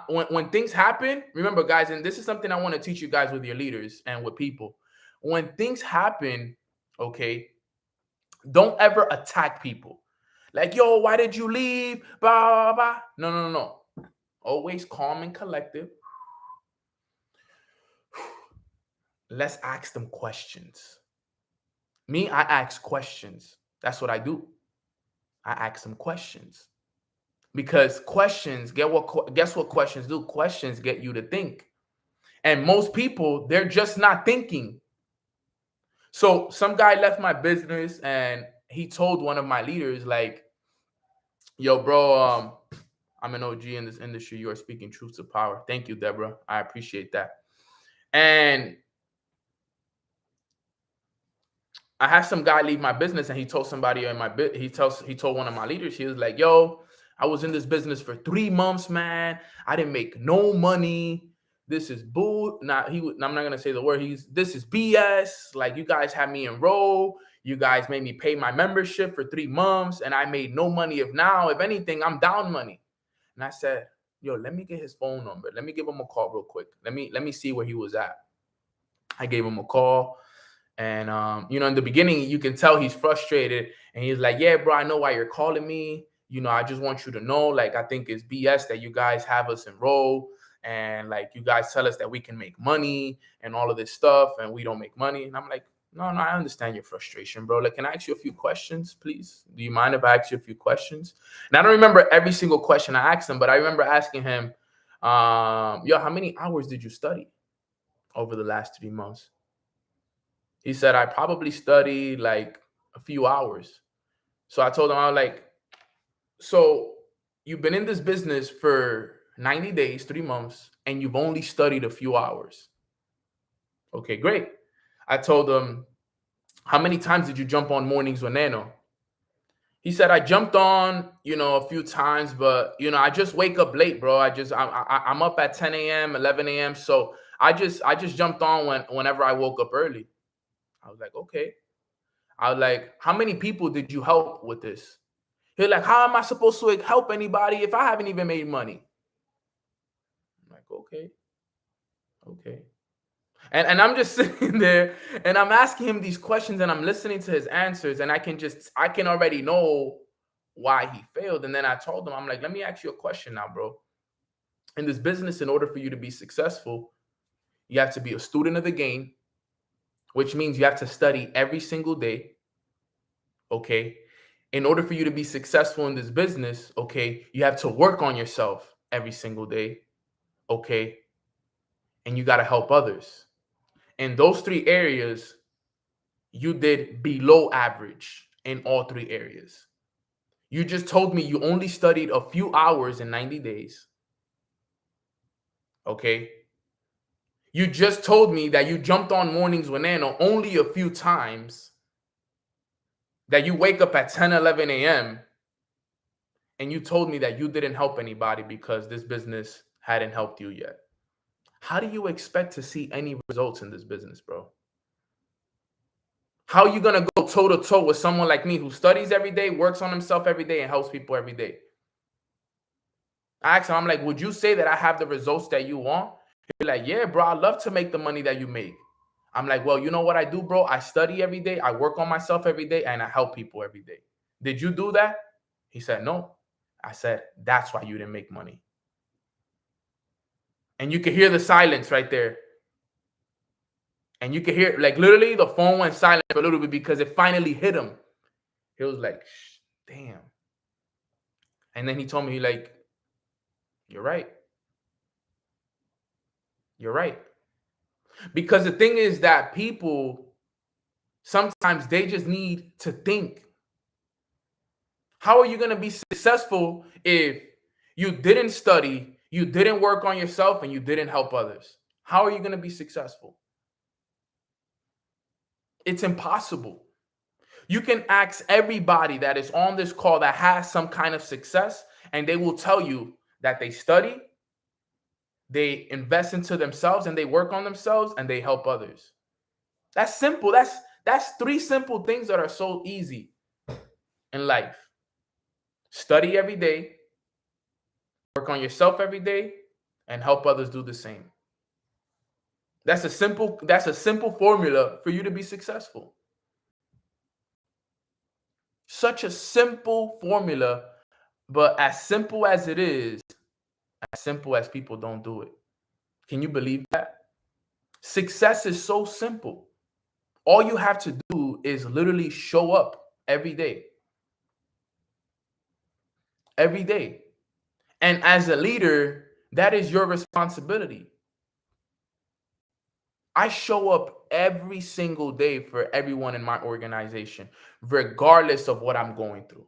when things happen, remember, guys, and this is something I want to teach you guys with your leaders and with people. When things happen, okay, don't ever attack people. Like, yo, why did you leave? Blah, blah, blah. No. Always calm and collective. Let's ask them questions. Me, I ask questions. That's what I do. I ask them questions. Because questions, guess what questions do? Questions get you to think. And most people, they're just not thinking. So some guy left my business and he told one of my leaders, like, yo, bro, I'm an OG in this industry. You are speaking truth to power. Thank you, Deborah. I appreciate that. And I had some guy leave my business and he told somebody in my he told one of my leaders, he was like, yo, I was in this business for 3 months, man. I didn't make no money. This is bull. I'm not going to say the word. This is BS. Like, you guys had me enroll. You guys made me pay my membership for 3 months and I made no money. If anything, I'm down money. And I said, yo, let me get his phone number. Let me give him a call real quick. Let me see where he was at. I gave him a call. And, in the beginning, you can tell he's frustrated. And he's like, yeah, bro, I know why you're calling me. I just want you to know, like, I think it's BS that you guys have us enroll. And, like, you guys tell us that we can make money and all of this stuff. And we don't make money. And I'm like, no, I understand your frustration, bro. Like, can I ask you a few questions, please? Do you mind if I ask you a few questions? And I don't remember every single question I asked him, but I remember asking him, yo, how many hours did you study over the last 3 months? He said, I probably studied like a few hours. So I told him, I was like, so you've been in this business for 90 days, 3 months, and you've only studied a few hours. Okay, great. I told him, how many times did you jump on Mornings with Nano? He said, I jumped on, a few times, but, I just wake up late, bro. I'm up at 10 a.m., 11 a.m. So I just jumped on whenever I woke up early. I was like, okay. I was like, how many people did you help with this? He's like, how am I supposed to help anybody if I haven't even made money? I'm like, okay. And I'm just sitting there and I'm asking him these questions and I'm listening to his answers, and I can already know why he failed. And then I told him, I'm like, let me ask you a question now, bro. In this business, in order for you to be successful, you have to be a student of the game, which means you have to study every single day. Okay. In order for you to be successful in this business, okay, you have to work on yourself every single day. Okay. And you got to help others. In those three areas, you did below average in all three areas. You just told me you only studied a few hours in 90 days. Okay. You just told me that you jumped on Mornings with Nano only a few times, that you wake up at 10, 11 a.m. And you told me that you didn't help anybody because this business hadn't helped you yet. How do you expect to see any results in this business, bro? How are you going to go toe to toe with someone like me who studies every day, works on himself every day, and helps people every day? I asked him, I'm like, would you say that I have the results that you want? He'd be like, yeah, bro, I love to make the money that you make. I'm like, well, you know what I do, bro? I study every day, I work on myself every day, and I help people every day. Did you do that? He said, no. I said, that's why you didn't make money. And you could hear the silence right there. And you could hear, like, literally the phone went silent for a little bit because it finally hit him. He was like, damn. And then he told me, like, you're right. You're right. Because the thing is that people, sometimes they just need to think. How are you going to be successful if you didn't study, you didn't work on yourself, and you didn't help others? How are you going to be successful? It's impossible. You can ask everybody that is on this call that has some kind of success, and they will tell you that they study, they invest into themselves, and they work on themselves, and they help others. That's simple. That's three simple things that are so easy in life. Study every day, work on yourself every day, and help others do the same. That's a simple formula for you to be successful. Such a simple formula, but as simple as it is, as simple as people don't do it. Can you believe that? Success is so simple. All you have to do is literally show up every day. Every day. And as a leader, that is your responsibility. I show up every single day for everyone in my organization, regardless of what I'm going through.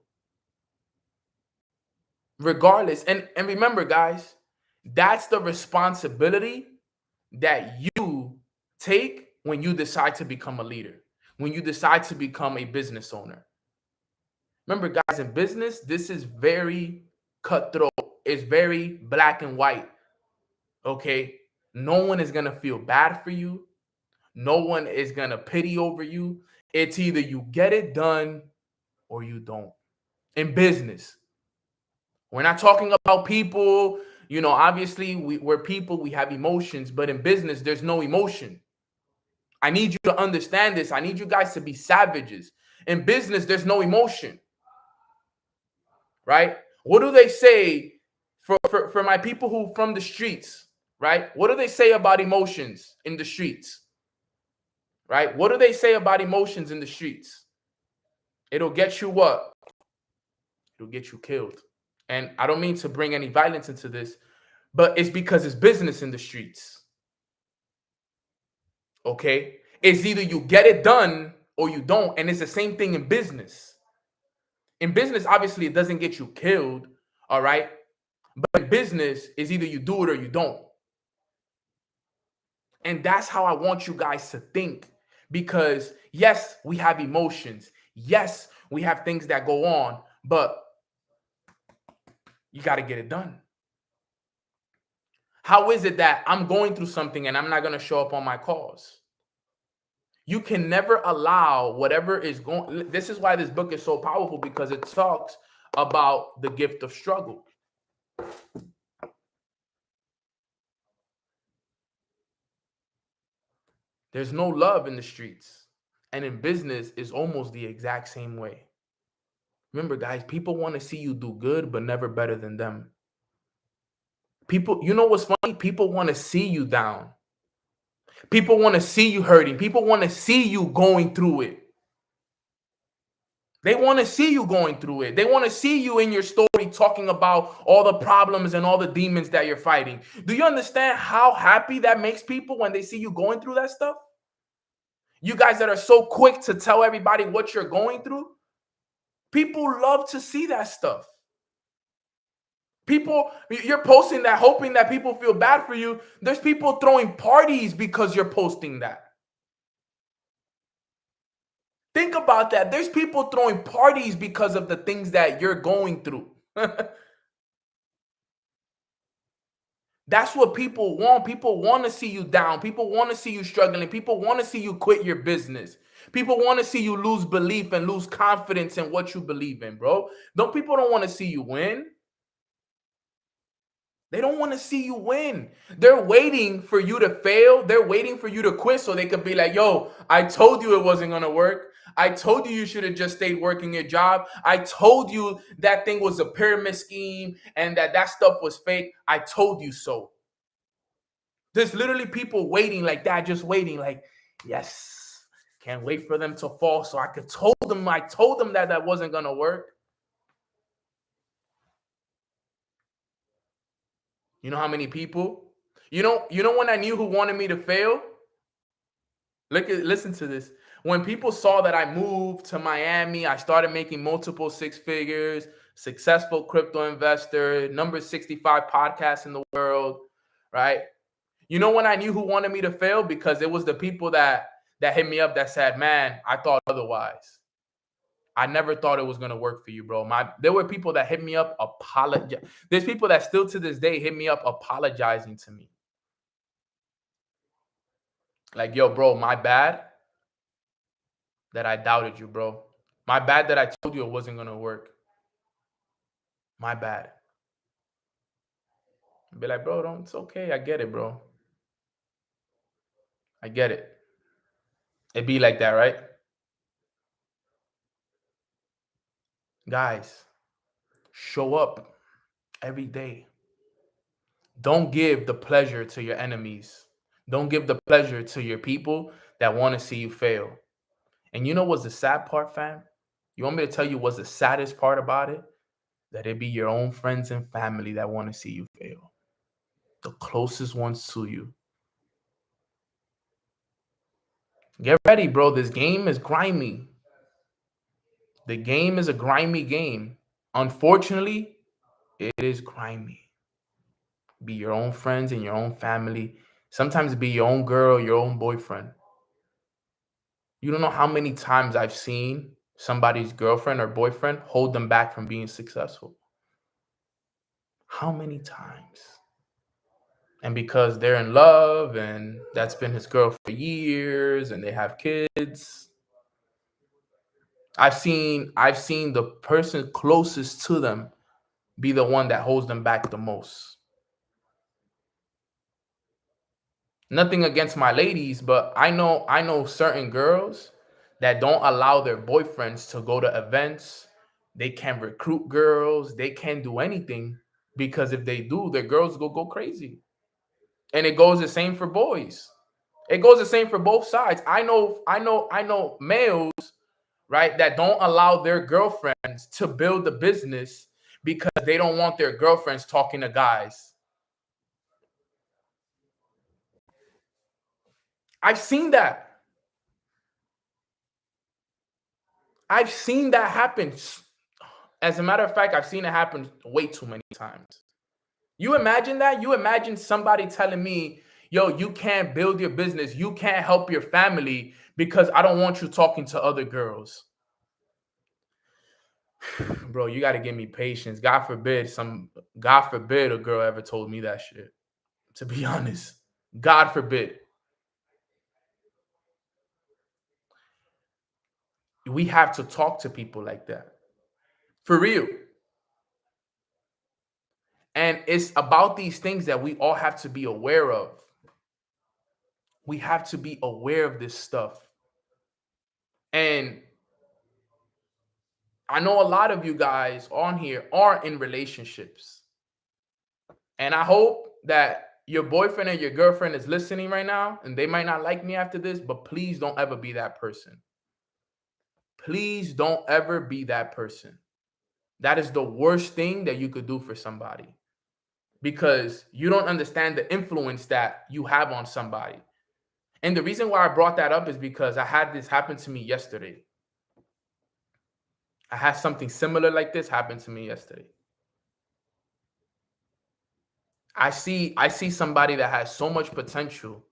Regardless. And remember, guys, that's the responsibility that you take when you decide to become a leader, when you decide to become a business owner. Remember, guys, in business, this is very cutthroat. It's very black and white. Okay? No one is going to feel bad for you. No one is going to pity over you. It's either you get it done or you don't. In business, we're not talking about people. You know, obviously, we're people. We have emotions. But in business, there's no emotion. I need you to understand this. I need you guys to be savages. In business, there's no emotion. Right? What do they say for my people who from the streets? Right? What do they say about emotions in the streets? Right? What do they say about emotions in the streets? It'll get you what? It'll get you killed. And I don't mean to bring any violence into this, but it's because it's business in the streets. Okay? It's either you get it done or you don't. And it's the same thing in business. In business, obviously, it doesn't get you killed. All right? But in business, it's either you do it or you don't. And that's how I want you guys to think. Because yes, we have emotions. Yes, we have things that go on, but you got to get it done. How is it that I'm going through something and I'm not going to show up on my calls? You can never allow whatever is going. This is why this book is so powerful, because it talks about the gift of struggle. There's no love in the streets. And in business, is almost the exact same way. Remember, guys, people want to see you do good, but never better than them. People, you know what's funny? People want to see you down. People want to see you hurting. People want to see you going through it. They want to see you going through it. They want to see you in your story talking about all the problems and all the demons that you're fighting. Do you understand how happy that makes people when they see you going through that stuff? You guys that are so quick to tell everybody what you're going through, people love to see that stuff. People, you're posting that, hoping that people feel bad for you. There's people throwing parties because you're posting that. Think about that. There's people throwing parties because of the things that you're going through. That's what people want. People want to see you down. People want to see you struggling. People want to see you quit your business. People want to see you lose belief and lose confidence in what you believe in, bro. People don't want to see you win. They don't want to see you win. They're waiting for you to fail. They're waiting for you to quit so they could be like, yo, I told you it wasn't going to work. I told you should have just stayed working your job. I told you that thing was a pyramid scheme and that stuff was fake. I told you so. There's literally people waiting like that, just waiting like, yes, can't wait for them to fall so I told them that wasn't going to work. You know how many people? You know when I knew who wanted me to fail? Listen to this. When people saw that I moved to Miami, I started making multiple six figures, successful crypto investor, number 65 podcast in the world, right? You know when I knew who wanted me to fail? Because it was the people that hit me up that said, man, I thought otherwise. I never thought it was going to work for you, bro. There were people that hit me up apologize. There's people that still to this day hit me up apologizing to me. Like, yo, bro, my bad that I doubted you, bro. My bad that I told you it wasn't going to work. My bad. Be like, bro, it's okay. I get it, bro. I get it. It be like that, right? Guys, show up every day. Don't give the pleasure to your enemies. Don't give the pleasure to your people that want to see you fail. And you know what's the sad part, fam? You want me to tell you what's the saddest part about it? That it be your own friends and family that want to see you fail. The closest ones to you. Get ready, bro. This game is grimy. The game is a grimy game. Unfortunately, it is grimy. Be your own friends and your own family. Sometimes be your own girl, your own boyfriend. You don't know how many times I've seen somebody's girlfriend or boyfriend hold them back from being successful. How many times? And because they're in love and that's been his girl for years and they have kids. I've seen the person closest to them be the one that holds them back the most. Nothing against my ladies, but I know certain girls that don't allow their boyfriends to go to events. They can't recruit girls. They can't do anything because if they do, their girls go crazy. And it goes the same for boys. It goes the same for both sides. I know males, right, that don't allow their girlfriends to build the business because they don't want their girlfriends talking to guys. I've seen that. I've seen that happen. As a matter of fact, I've seen it happen way too many times. You imagine that? You imagine somebody telling me, yo, you can't build your business. You can't help your family because I don't want you talking to other girls. Bro, you got to give me patience. God forbid a girl ever told me that shit. To be honest, God forbid. We have to talk to people like that. For real. And it's about these things that we all have to be aware of. We have to be aware of this stuff. And I know a lot of you guys on here are in relationships. And I hope that your boyfriend or your girlfriend is listening right now, and they might not like me after this, but please don't ever be that person. Please don't ever be that person. That is the worst thing that you could do for somebody, because you don't understand the influence that you have on somebody. And the reason why I brought that up is because I had this happen to me yesterday. I had something similar like this happen to me yesterday. I see somebody that has so much potential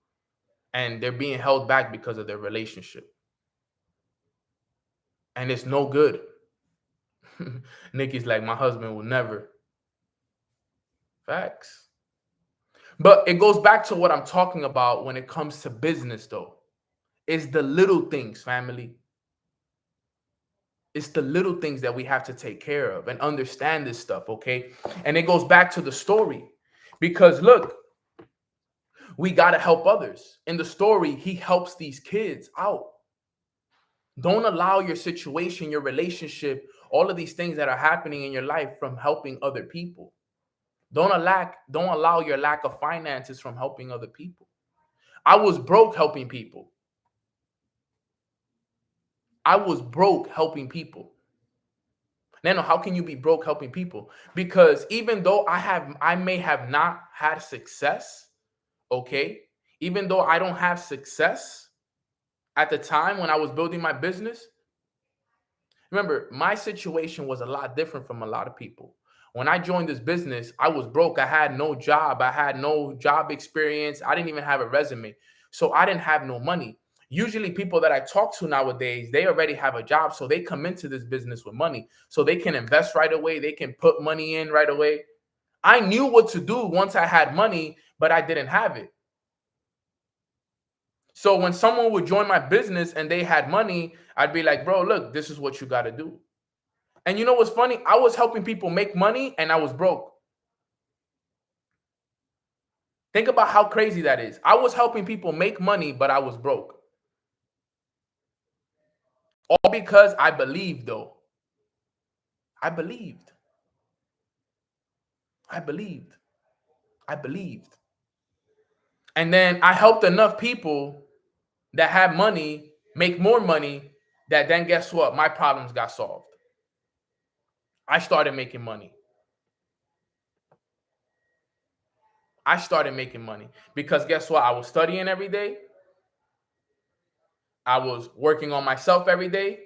and they're being held back because of their relationship. And it's no good. Nikki's like, my husband will never. Facts. But it goes back to what I'm talking about when it comes to business, though. It's the little things, family. It's the little things that we have to take care of and understand this stuff, okay? And it goes back to the story. Because look, we got to help others. In the story, he helps these kids out. Don't allow your situation, your relationship, all of these things that are happening in your life from helping other people. Don't allow your lack of finances from helping other people. I was broke helping people. I was broke helping people. Nano, how can you be broke helping people? Because even though I may have not had success, okay? Even though I don't have success at the time when I was building my business, remember, my situation was a lot different from a lot of people. When I joined this business, I was broke. I had no job. I had no job experience. I didn't even have a resume. So I didn't have no money. Usually people that I talk to nowadays, they already have a job. So they come into this business with money. So they can invest right away. They can put money in right away. I knew what to do once I had money, but I didn't have it. So when someone would join my business and they had money, I'd be like, bro, look, this is what you got to do. And you know what's funny? I was helping people make money and I was broke. Think about how crazy that is. I was helping people make money, but I was broke. All because I believed, though. I believed. And then I helped enough people that had money make more money, that then guess what? My problems got solved. I started making money. Because guess what? I was studying every day. I was working on myself every day.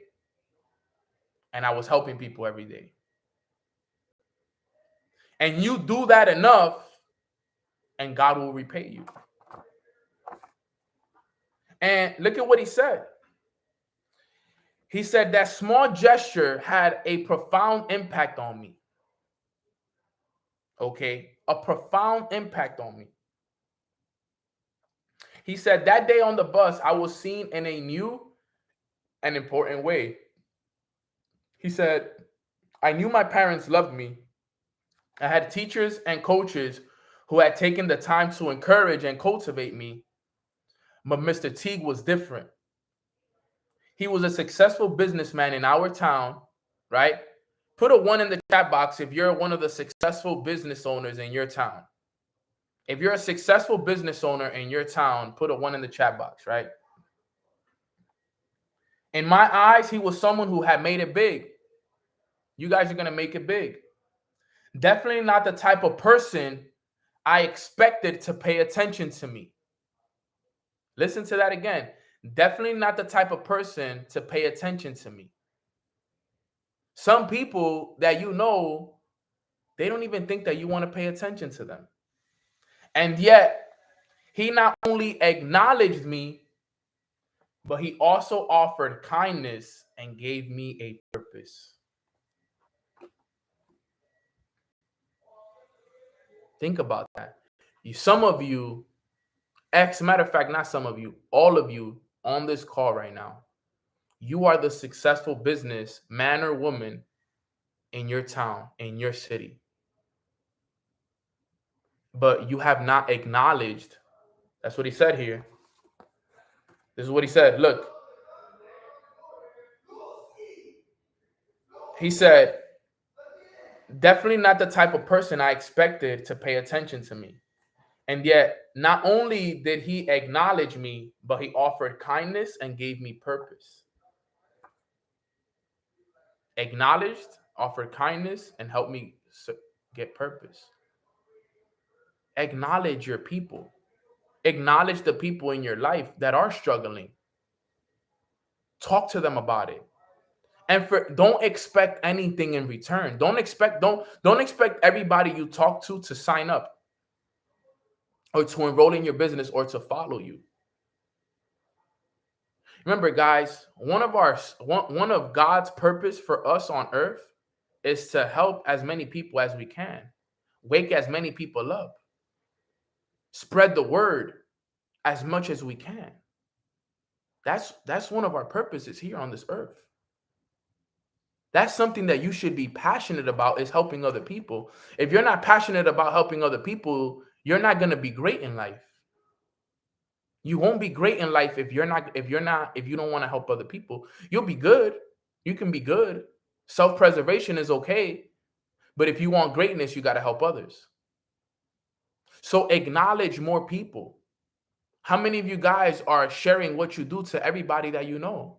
And I was helping people every day. And you do that enough, and God will repay you. And look at what he said. He said that small gesture had a profound impact on me. Okay, a profound impact on me. He said that day on the bus, I was seen in a new and important way. He said, I knew my parents loved me. I had teachers and coaches who had taken the time to encourage and cultivate me. But Mr. Teague was different. He was a successful businessman in our town, right? Put a 1 in the chat box if you're one of the successful business owners in your town. If you're a successful business owner in your town, put a 1 in the chat box, right? In my eyes, he was someone who had made it big. You guys are going to make it big. Definitely not the type of person I expected to pay attention to me. Listen to that again. Definitely not the type of person to pay attention to me. Some people that you know, they don't even think that you want to pay attention to them. And yet, he not only acknowledged me, but he also offered kindness and gave me a purpose. Think about that. Some of you, matter of fact, not some of you, all of you on this call right now, you are the successful business man or woman in your town, in your city. But you have not acknowledged, that's what he said here, This is what he said. Look, he said, definitely not the type of person I expected to pay attention to me. And yet, not only did he acknowledge me, but he offered kindness and gave me purpose. Acknowledged, offered kindness, and helped me get purpose. Acknowledge your people. Acknowledge the people in your life that are struggling. Talk to them about it. And don't expect anything in return. Don't expect everybody you talk to sign up or to enroll in your business or to follow you. Remember, guys, one of God's purpose for us on earth is to help as many people as we can, wake as many people up, spread the word as much as we can. That's one of our purposes here on this earth. That's something that you should be passionate about, is helping other people. If you're not passionate about helping other people, you're not going to be great in life. You won't be great in life if you don't want to help other people. You'll be good. You can be good. Self-preservation is okay. But if you want greatness, you got to help others. So acknowledge more people. How many of you guys are sharing what you do to everybody that you know?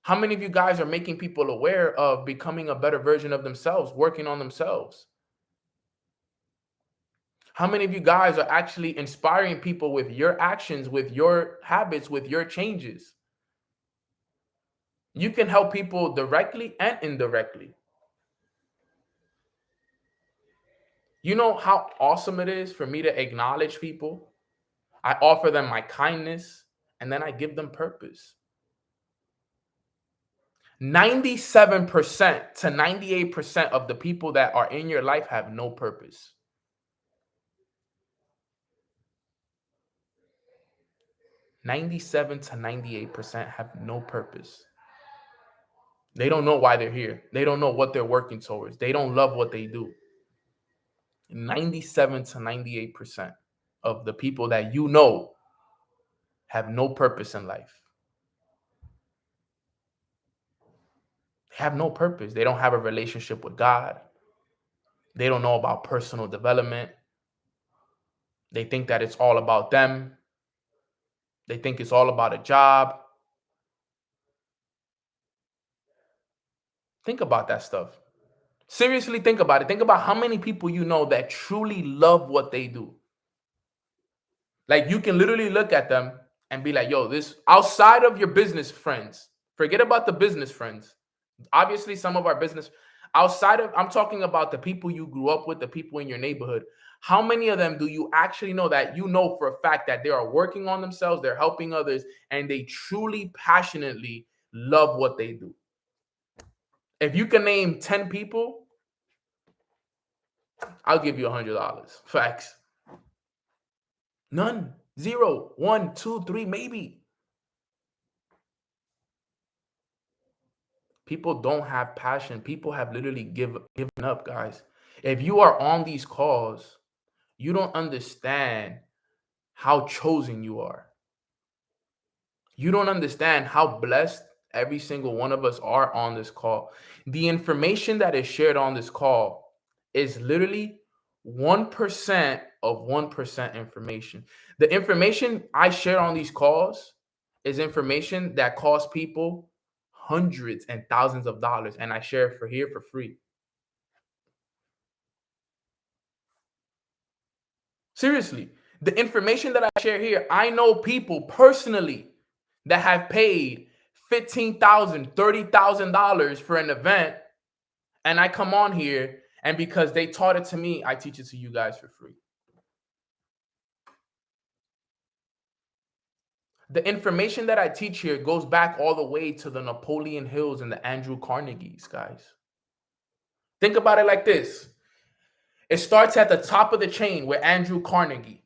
How many of you guys are making people aware of becoming a better version of themselves, working on themselves? How many of you guys are actually inspiring people with your actions, with your habits, with your changes? You can help people directly and indirectly. You know how awesome it is for me to acknowledge people? I offer them my kindness, and then I give them purpose. 97% to 98% of the people that are in your life have no purpose. 97 to 98% have no purpose. They don't know why they're here. They don't know what they're working towards. They don't love what they do. 97 to 98% of the people that you know have no purpose in life. They have no purpose. They don't have a relationship with God. They don't know about personal development. They think that it's all about them. They think it's all about a job. Think about that stuff. Seriously, think about it. Think about how many people you know that truly love what they do. Like, you can literally look at them and be like, yo, this outside of your business friends, forget about the business friends. Obviously, some of our business outside of, I'm talking about the people you grew up with, the people in your neighborhood. How many of them do you actually know that you know for a fact that they are working on themselves, they're helping others, and they truly, passionately love what they do? If you can name 10 people, I'll give you $100. Facts. None. 0, 1, 2, 3, maybe. People don't have passion. People have literally given up, guys. If you are on these calls, you don't understand how chosen you are. You don't understand how blessed every single one of us are on this call. The information that is shared on this call is literally 1% of 1% information. The information I share on these calls is information that costs people hundreds and thousands of dollars, and I share it for free. Seriously, the information that I share here, I know people personally that have paid $15,000, $30,000 for an event, and I come on here, and because they taught it to me, I teach it to you guys for free. The information that I teach here goes back all the way to the Napoleon Hills and the Andrew Carnegies, guys. Think about it like this. It starts at the top of the chain with Andrew Carnegie,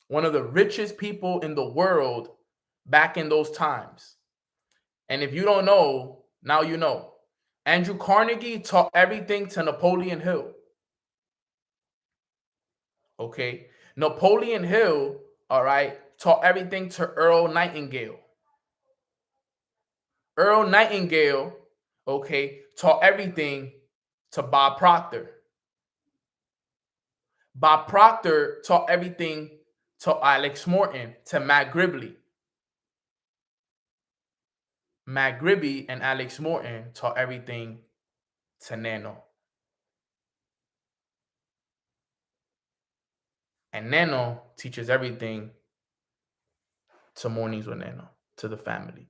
one of the richest people in the world back in those times. And if you don't know, now you know. Andrew Carnegie taught everything to Napoleon Hill. Okay. Napoleon Hill, all right, taught everything to Earl Nightingale. Earl Nightingale, okay, taught everything to Bob Proctor. Bob Proctor taught everything to Alex Morton, to Matt Gribbly. Matt Gribbly and Alex Morton taught everything to Nano. And Nano teaches everything to Mornings with Nano, to the family.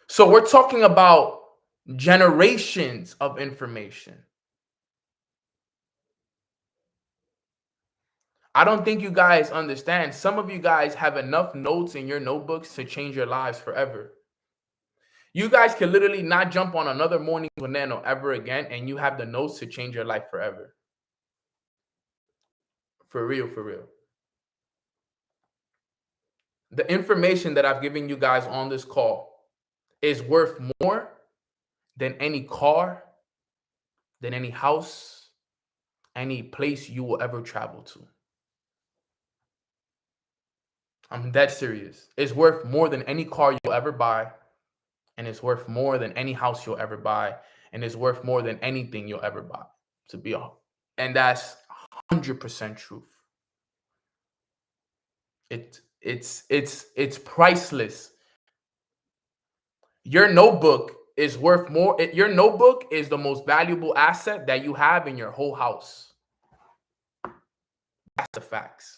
So we're talking about generations of information. I don't think you guys understand. Some of you guys have enough notes in your notebooks to change your lives forever. You guys can literally not jump on another Mornings with Nano ever again, and you have the notes to change your life forever. For real, for real. The information that I've given you guys on this call is worth more than any car, than any house, any place you will ever travel to. I'm dead serious. It's worth more than any car you'll ever buy, and it's worth more than any house you'll ever buy, and it's worth more than anything you'll ever buy. And that's 100% truth. It's priceless. Your notebook is worth more. Your notebook is the most valuable asset that you have in your whole house. That's the facts.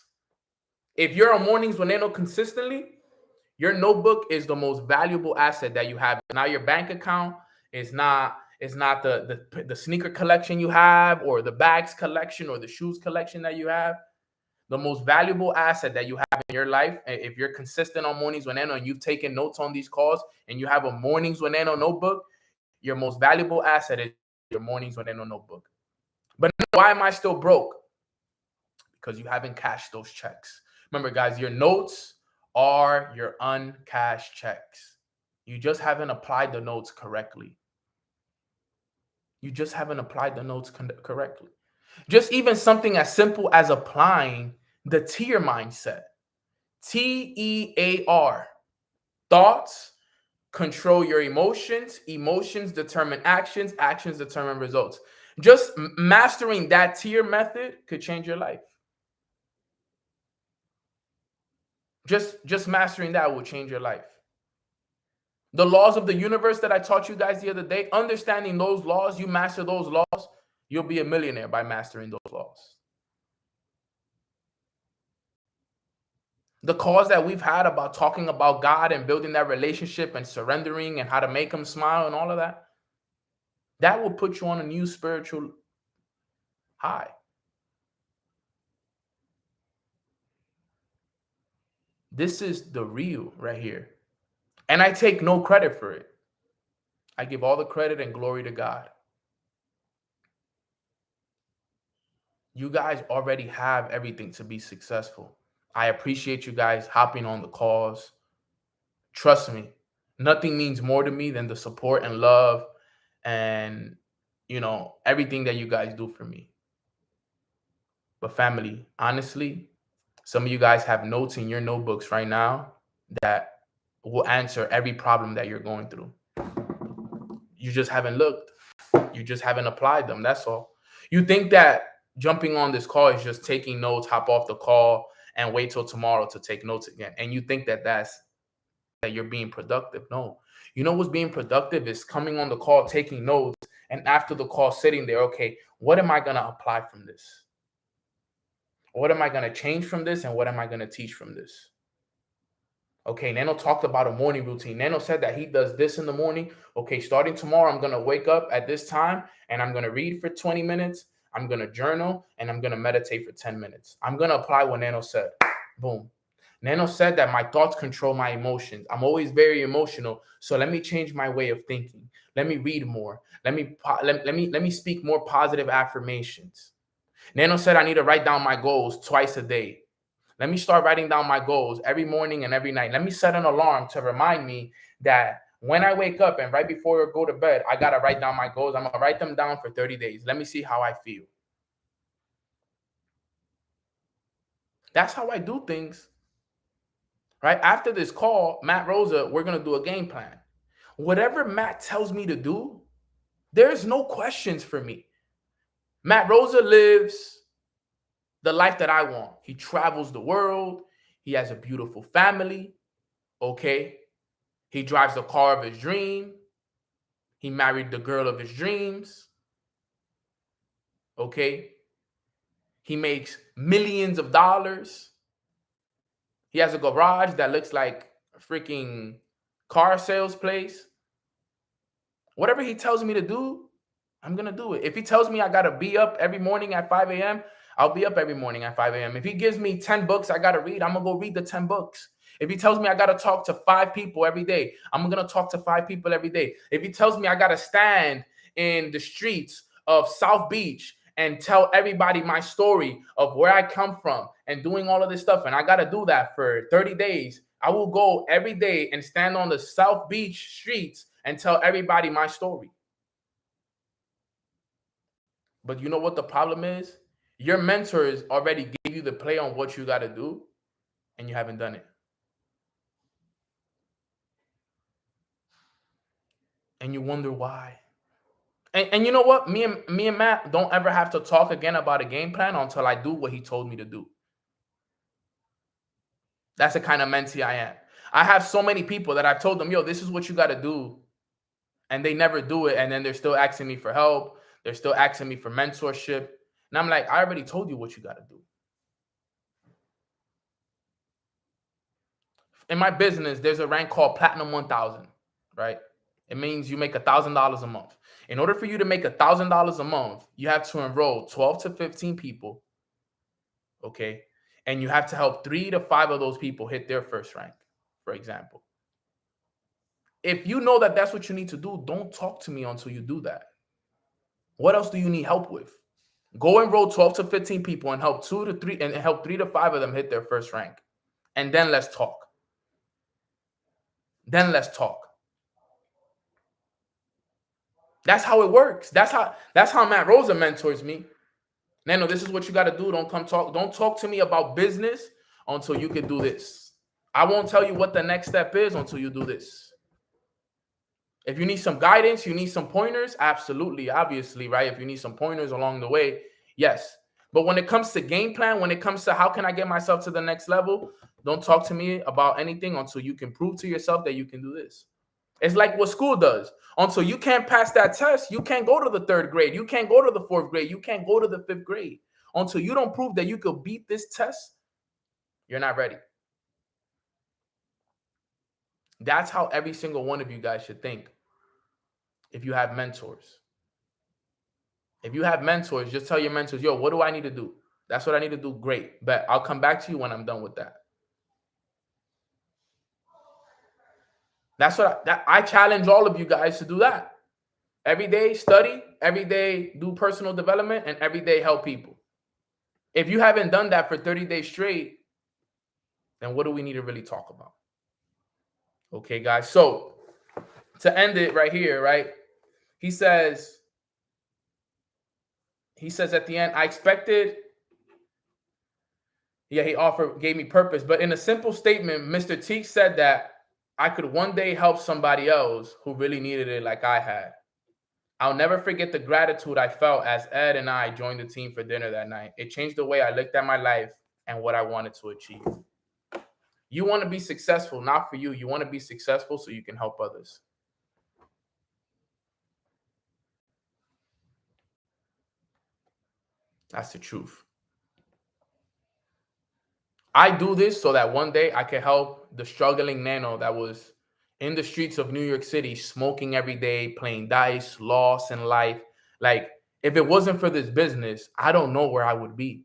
If you're on Mornings with Nano consistently, your notebook is the most valuable asset that you have. Now your bank account is not the sneaker collection you have, or the bags collection, or the shoes collection that you have. The most valuable asset that you have in your life, if you're consistent on Mornings with Nano and you've taken notes on these calls and you have a Mornings with Nano notebook, your most valuable asset is your Mornings with Nano notebook. But why am I still broke? Because you haven't cashed those checks. Remember, guys, your notes are your uncashed checks. You just haven't applied the notes correctly. You just haven't applied the notes correctly. Just even something as simple as applying the TEAR mindset. TEAR. Thoughts control your emotions. Emotions determine actions. Actions determine results. Just mastering that TEAR method could change your life. Just mastering that will change your life. The laws of the universe that I taught you guys the other day, understanding those laws, you master those laws, you'll be a millionaire by mastering those laws. The calls that we've had about talking about God and building that relationship and surrendering and how to make him smile and all of that, that will put you on a new spiritual high. This is the real right here. And I take no credit for it. I give all the credit and glory to God. You guys already have everything to be successful. I appreciate you guys hopping on the calls. Trust me, nothing means more to me than the support and love and, everything that you guys do for me. But family, honestly, some of you guys have notes in your notebooks right now that will answer every problem that you're going through. You just haven't looked. You just haven't applied them. That's all. You think that jumping on this call is just taking notes, hop off the call, and wait till tomorrow to take notes again. And you think that you're being productive. No. You know what's being productive is coming on the call, taking notes, and after the call, sitting there, okay, what am I going to apply from this? What am I going to change from this? And what am I going to teach from this? Okay, Nano talked about a morning routine. Nano said that he does this in the morning. Okay, starting tomorrow, I'm going to wake up at this time and I'm going to read for 20 minutes. I'm going to journal and I'm going to meditate for 10 minutes. I'm going to apply what Nano said. Boom. Nano said that my thoughts control my emotions. I'm always very emotional. So let me change my way of thinking. Let me read more. Let me speak more positive affirmations. Nano said I need to write down my goals twice a day. Let me start writing down my goals every morning and every night. Let me set an alarm to remind me that when I wake up and right before I go to bed, I got to write down my goals. I'm going to write them down for 30 days. Let me see how I feel. That's how I do things. Right after this call, Matt Rosa, we're going to do a game plan. Whatever Matt tells me to do, there's no questions for me. Matt Rosa lives the life that I want. He travels the world. He has a beautiful family. Okay. He drives the car of his dream. He married the girl of his dreams. Okay. He makes millions of dollars. He has a garage that looks like a freaking car sales place. Whatever he tells me to do, I'm going to do it. If he tells me I got to be up every morning at 5 a.m., I'll be up every morning at 5 a.m. If he gives me 10 books I got to read, I'm going to go read the 10 books. If he tells me I got to talk to 5 people every day, I'm going to talk to 5 people every day. If he tells me I got to stand in the streets of South Beach and tell everybody my story of where I come from and doing all of this stuff, and I got to do that for 30 days, I will go every day and stand on the South Beach streets and tell everybody my story. But you know what the problem is? Your mentors already gave you the play on what you got to do, and you haven't done it. And you wonder why. And you know what? Me and Matt don't ever have to talk again about a game plan until I do what he told me to do. That's the kind of mentee I am. I have so many people that I've told them, yo, this is what you got to do. And they never do it. And then they're still asking me for help. They're still asking me for mentorship. And I'm like, I already told you what you got to do. In my business, there's a rank called Platinum 1000, right? It means you make $1,000 a month. In order for you to make $1,000 a month, you have to enroll 12 to 15 people, okay? And you have to help 3 to 5 of those people hit their first rank, for example. If you know that that's what you need to do, don't talk to me until you do that. What else do you need help with? Go enroll 12 to 15 people and help 2 to 3 and help 3 to 5 of them hit their first rank. And then let's talk. Then let's talk. That's how it works. That's how Matt Rosa mentors me. Nano, this is what you got to do. Don't talk to me about business until you can do this. I won't tell you what the next step is until you do this. If you need some guidance, you need some pointers, absolutely, obviously, right? If you need some pointers along the way, yes. But when it comes to game plan, when it comes to how can I get myself to the next level, don't talk to me about anything until you can prove to yourself that you can do this. It's like what school does. Until you can't pass that test, you can't go to the 3rd grade. You can't go to the 4th grade. You can't go to the 5th grade. Until you don't prove that you could beat this test, you're not ready. That's how every single one of you guys should think if you have mentors. If you have mentors, just tell your mentors, yo, what do I need to do? That's what I need to do. Great. But I'll come back to you when I'm done with that. That's what I challenge all of you guys to do that. Every day study, every day do personal development, and every day help people. If you haven't done that for 30 days straight, then what do we need to really talk about? Okay, guys. So to end it right here, right? He says at the end, I expected, he gave me purpose. But in a simple statement, Mr. Teague said that I could one day help somebody else who really needed it like I had. I'll never forget the gratitude I felt as Ed and I joined the team for dinner that night. It changed the way I looked at my life and what I wanted to achieve. You want to be successful, not for you. You want to be successful so you can help others. That's the truth. I do this so that one day I can help the struggling Nano that was in the streets of New York City, smoking every day, playing dice, lost in life. Like, if it wasn't for this business, I don't know where I would be.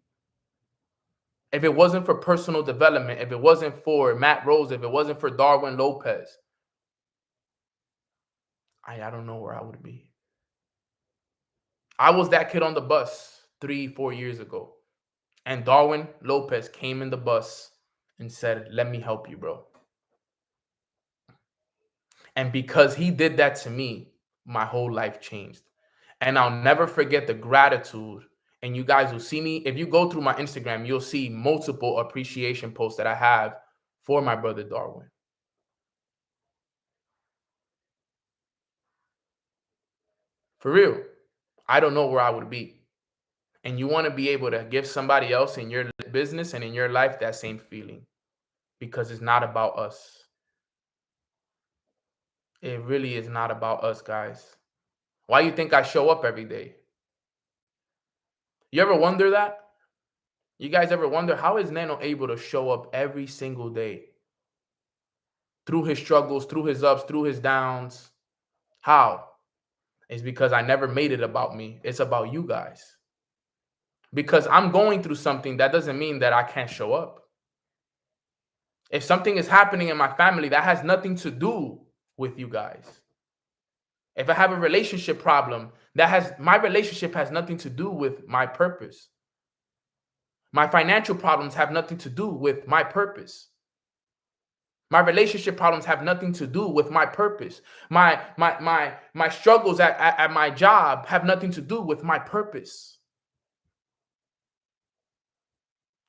If it wasn't for personal development, if it wasn't for Matt Rose, if it wasn't for Darwin Lopez, I don't know where I would be. I was that kid on the bus 3-4 years ago. And Darwin Lopez came in the bus and said, let me help you, bro. And because he did that to me, my whole life changed. And I'll never forget the gratitude And you guys will see me. If you go through my Instagram, you'll see multiple appreciation posts that I have for my brother Darwin. For real, I don't know where I would be. And you want to be able to give somebody else in your business and in your life that same feeling, because it's not about us. It really is not about us, guys. Why you think I show up every day? You ever wonder that? You guys ever wonder, how is Nano able to show up every single day? Through his struggles, through his ups, through his downs. How? It's because I never made it about me. It's about you guys. Because I'm going through something, that doesn't mean that I can't show up. If something is happening in my family, that has nothing to do with you guys. If I have a relationship problem, my relationship has nothing to do with my purpose. My financial problems have nothing to do with my purpose. My relationship problems have nothing to do with my purpose. My struggles at my job have nothing to do with my purpose.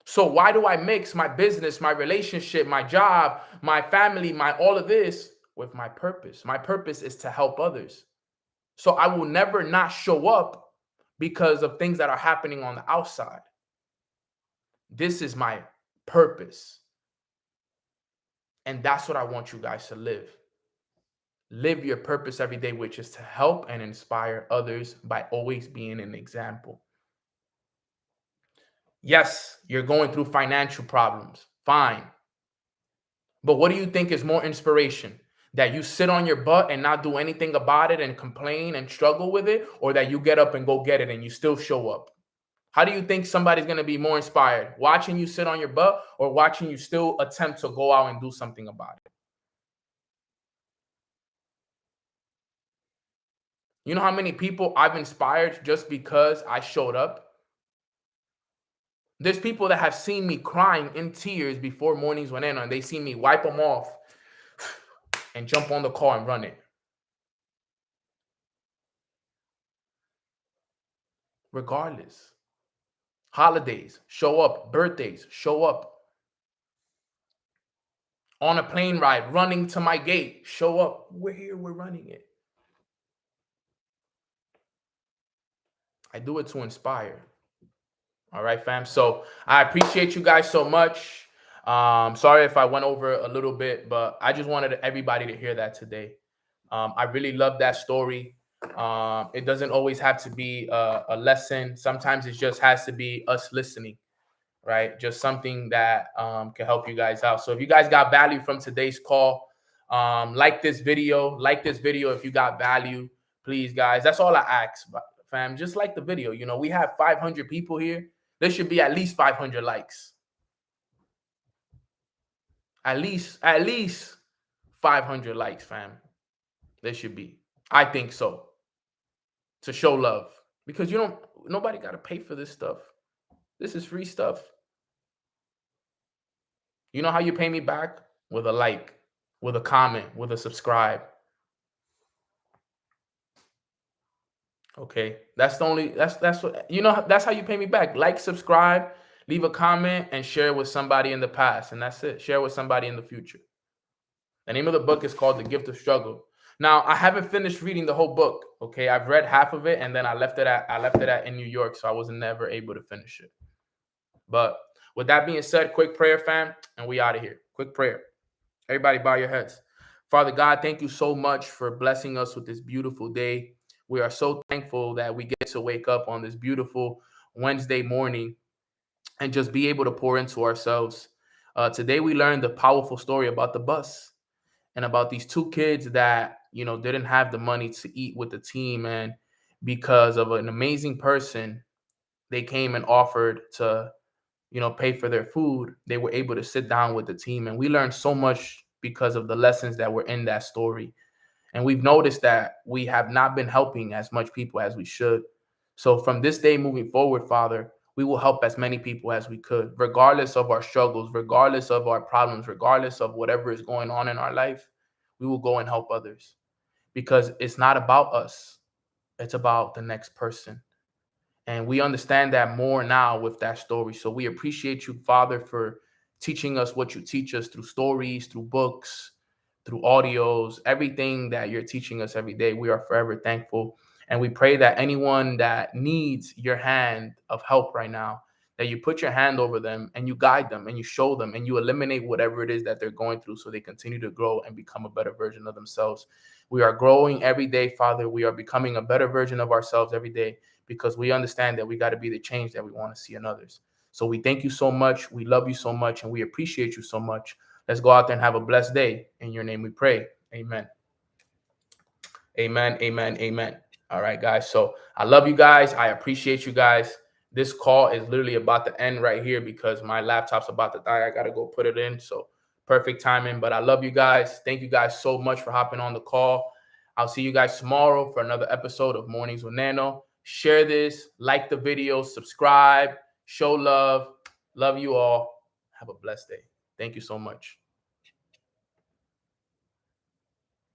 So why do I mix my business, my relationship, my job, my family, all of this with my purpose? My purpose is to help others. So I will never not show up because of things that are happening on the outside. This is my purpose. And that's what I want you guys to live. Live your purpose every day, which is to help and inspire others by always being an example. Yes, you're going through financial problems. Fine. But what do you think is more inspiration? That you sit on your butt and not do anything about it and complain and struggle with it? Or that you get up and go get it and you still show up? How do you think somebody's going to be more inspired? Watching you sit on your butt or watching you still attempt to go out and do something about it? You know how many people I've inspired just because I showed up? There's people that have seen me crying in tears before mornings went in, and they see me wipe them off and jump on the car and run it. Regardless. Holidays, show up. Birthdays, show up. On a plane ride, running to my gate, show up. We're here, we're running it. I do it to inspire. All right, fam. So I appreciate you guys so much. Sorry if I went over a little bit, but I just wanted everybody to hear that today. I really love that story. It doesn't always have to be a lesson. Sometimes it just has to be us listening, right? Just something that can help you guys out. So if you guys got value from today's call, like this video if you got value, please, guys. That's all I ask, fam. Just like the video. You know, we have 500 people here. There should be at least 500 likes. At least 500 likes, fam. There should be. I think so. To show love. Because nobody got to pay for this stuff. This is free stuff. You know how you pay me back? With a like, with a comment, with a subscribe. Okay. That's what, that's how you pay me back. Like, subscribe, leave a comment, and share with somebody in the past. And that's it. Share with somebody in the future. The name of the book is called The Gift of Struggle. Now, I haven't finished reading the whole book. Okay. I've read half of it, and then I left it at in New York. So I was never able to finish it. But with that being said, quick prayer, fam, and we out of here. Quick prayer. Everybody bow your heads. Father God, thank you so much for blessing us with this beautiful day. We are so thankful that we get to wake up on this beautiful Wednesday morning and just be able to pour into ourselves. Today, we learned the powerful story about the bus and about these two kids that, didn't have the money to eat with the team. And because of an amazing person, they came and offered to, pay for their food. They were able to sit down with the team. And we learned so much because of the lessons that were in that story. And we've noticed that we have not been helping as much people as we should. So from this day moving forward, Father, we will help as many people as we could, regardless of our struggles, regardless of our problems, regardless of whatever is going on in our life. We will go and help others because it's not about us. It's about the next person. And we understand that more now with that story. So we appreciate you, Father, for teaching us what you teach us through stories, through books, through audios, everything that you're teaching us every day. We are forever thankful. And we pray that anyone that needs your hand of help right now, that you put your hand over them and you guide them and you show them and you eliminate whatever it is that they're going through so they continue to grow and become a better version of themselves. We are growing every day, Father. We are becoming a better version of ourselves every day, because we understand that we got to be the change that we want to see in others. So we thank you so much. We love you so much, and we appreciate you so much. Let's go out there and have a blessed day. In your name we pray. Amen. Amen. Amen. Amen. All right, guys. So I love you guys. I appreciate you guys. This call is literally about to end right here because my laptop's about to die. I got to go put it in. So perfect timing. But I love you guys. Thank you guys so much for hopping on the call. I'll see you guys tomorrow for another episode of Mornings with Nano. Share this, like the video, subscribe, show love. Love you all. Have a blessed day. Thank you so much.